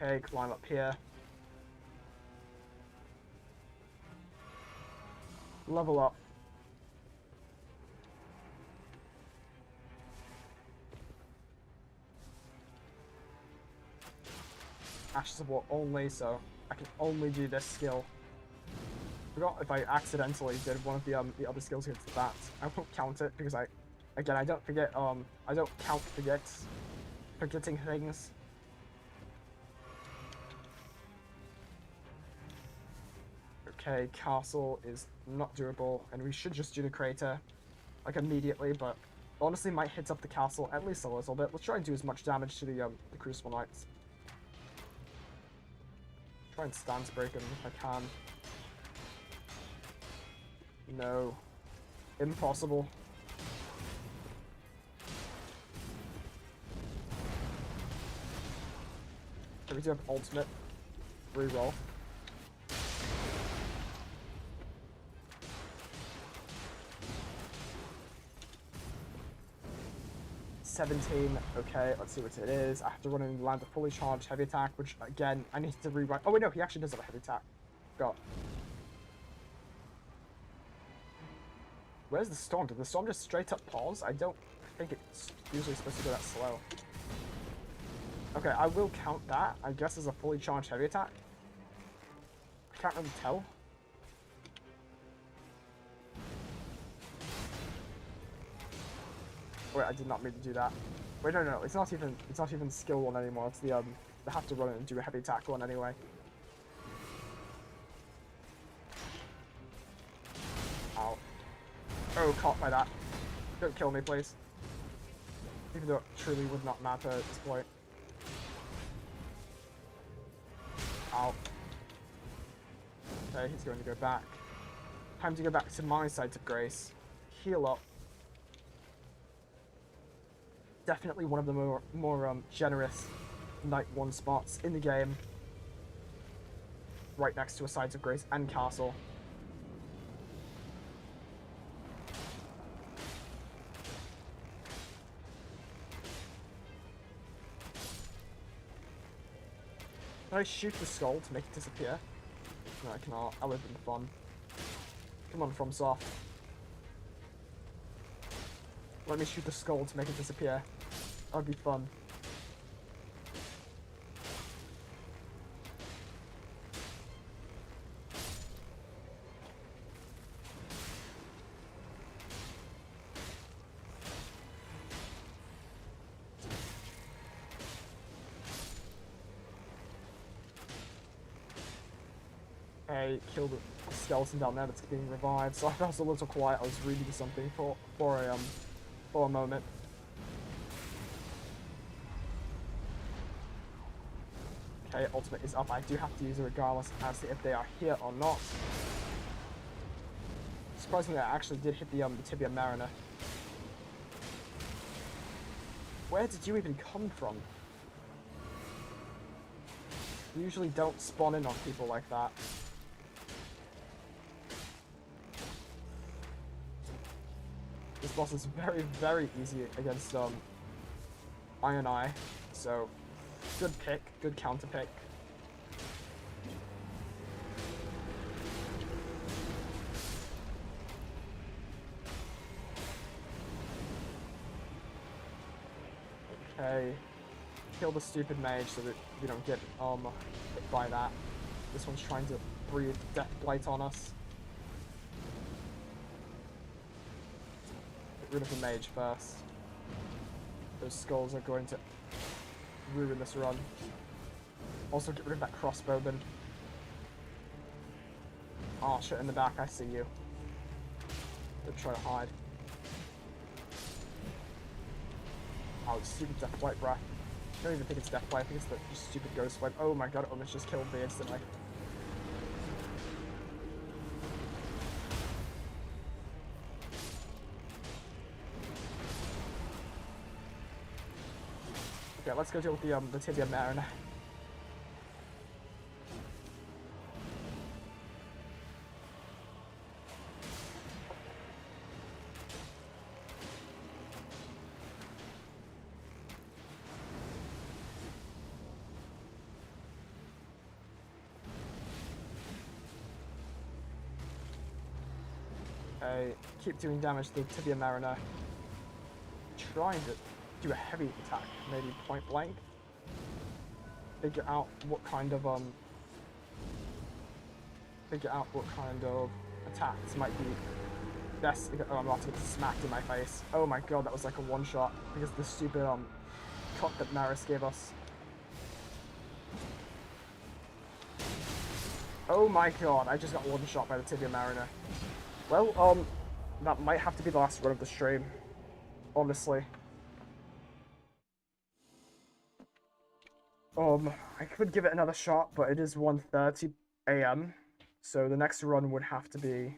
Okay, climb up here. Level up. Ashes of War only, so I can only do this skill. Forgot if I accidentally did one of the other skills against that. I won't count it because I don't forget, I don't count forgetting things. Okay, castle is not doable, and we should just do the crater, like, immediately, but honestly might hit up the castle at least a little bit. Let's try and do as much damage to the Crucible Knights. Try and stance break them if I can. No. Impossible. Okay, we do have ultimate. Reroll. 17. Okay, let's see what it is. I have to run and land a fully charged heavy attack, which again, I need to rewrite. Oh wait, no, he actually does have a heavy attack. Got. Where's the storm? Did the storm just straight up pause? I don't think it's usually supposed to go that slow. Okay, I will count that, I guess, as a fully charged heavy attack. I can't really tell. Wait, I did not mean to do that. Wait, no, it's not even skill one anymore. It's the they have to run it and do a heavy attack one anyway. Ow. Oh, caught by that. Don't kill me, please. Even though it truly would not matter at this point. Ow. Okay, he's going to go back. Time to go back to my side of grace. Heal up. Definitely one of the more generous Night 1 spots in the game. Right next to a Sides of Grace and Castle. Can I shoot the skull to make it disappear? No, I cannot. That would have been fun. Come on, FromSoft. Let me shoot the skull to make it disappear. That would be fun. I killed a skeleton down there that's being revived, so I was a little quiet. I was reading something for a moment. Okay, ultimate is up. I do have to use it regardless as to if they are here or not. Surprisingly, I actually did hit the Tibia Mariner. Where did you even come from? You usually don't spawn in on people like that. This boss is very, very easy against Iron Eye, so good pick, good counter pick. Okay, kill the stupid mage so that we don't get hit by that. This one's trying to breathe Death Blight on us. Get rid of the mage first. Those skulls are going to ruin this run. Also get rid of that crossbowman. Oh shit, in the back, I see you. Don't try to hide. Oh, it's stupid Death Blight, bruh. I don't even think it's Death Blight, I think it's the stupid Ghost Blight. Oh my god, it almost just killed me instantly. Okay, let's go deal with the Tibia Mariner. Keep doing damage to the Tibia Mariner. Trying to do a heavy attack, maybe point blank. Figure out what kind of attacks might be best. Oh, I'm about to get smacked in my face. Oh my god, that was like a one shot because of the stupid cut that Maris gave us. Oh my god, I just got one shot by the Tibia Mariner. Well, that might have to be the last run of the stream, honestly. I could give it another shot, but it is 1:30 AM, so the next run would have to be...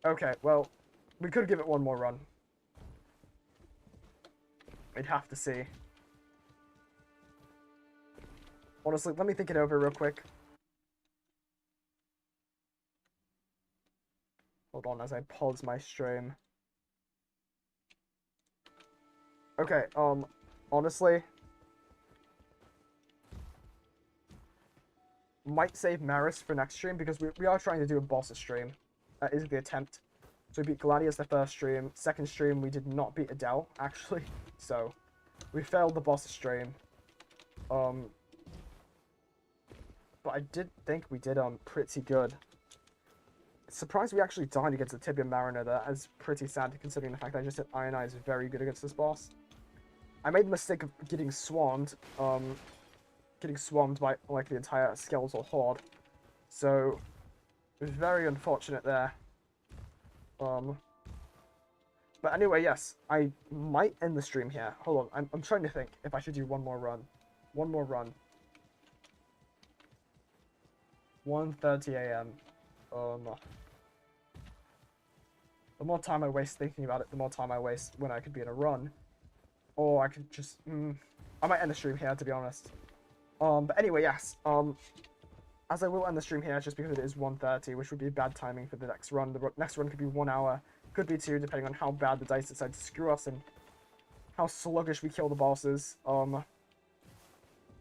Okay, well, we could give it one more run. We'd have to see. Honestly, let me think it over real quick. Hold on as I pause my stream. Okay, honestly, might save Maris for next stream because we are trying to do a boss stream. That is the attempt. So we beat Gladius the first stream. Second stream, we did not beat Adele, actually. So, we failed the boss stream. But I did think we did, pretty good. Surprised we actually died against the Tibia Mariner. That is pretty sad considering the fact that I just said Iron Eye is very good against this boss. I made the mistake of getting swarmed by, like, the entire skeletal horde. So, it was very unfortunate there. But anyway, yes, I might end the stream here. Hold on, I'm trying to think if I should do one more run. One more run. 1:30 AM. The more time I waste thinking about it, the more time I waste when I could be in a run. Or I could just, I might end the stream here, to be honest. But anyway, yes, as I will end the stream here, just because it is 1:30, which would be bad timing for the next run. The next run could be 1 hour, could be 2, depending on how bad the dice decide to screw us and how sluggish we kill the bosses.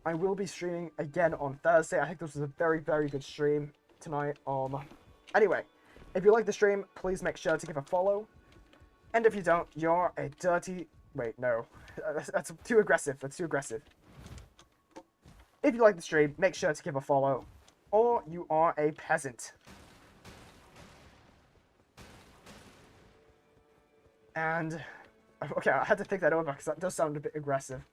I will be streaming again on Thursday. I think this was a very, very good stream tonight. Anyway, if you like the stream, please make sure to give a follow. And if you don't, you're a dirty... Wait, no. That's too aggressive. That's too aggressive. If you like the stream, make sure to give a follow. Or you are a peasant. And... Okay, I had to think that over because that does sound a bit aggressive.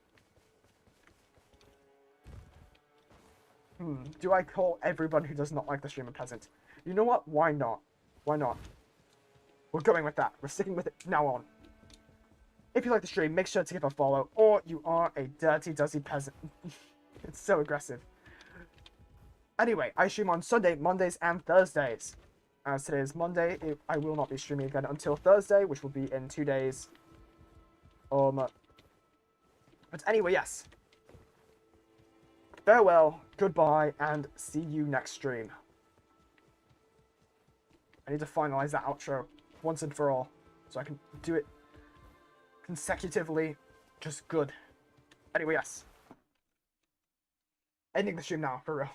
Do I call everyone who does not like the stream a peasant? You know what? Why not? Why not? We're going with that. We're sticking with it from now on. If you like the stream, make sure to give a follow, or you are a dirty, dusty peasant. It's so aggressive. Anyway, I stream on Sunday, Mondays, and Thursdays. As today is Monday, I will not be streaming again until Thursday, which will be in 2 days. But anyway, yes. Farewell, goodbye, and see you next stream. I need to finalize that outro once and for all, so I can do it consecutively just good. Anyway, yes. Ending the stream now, for real.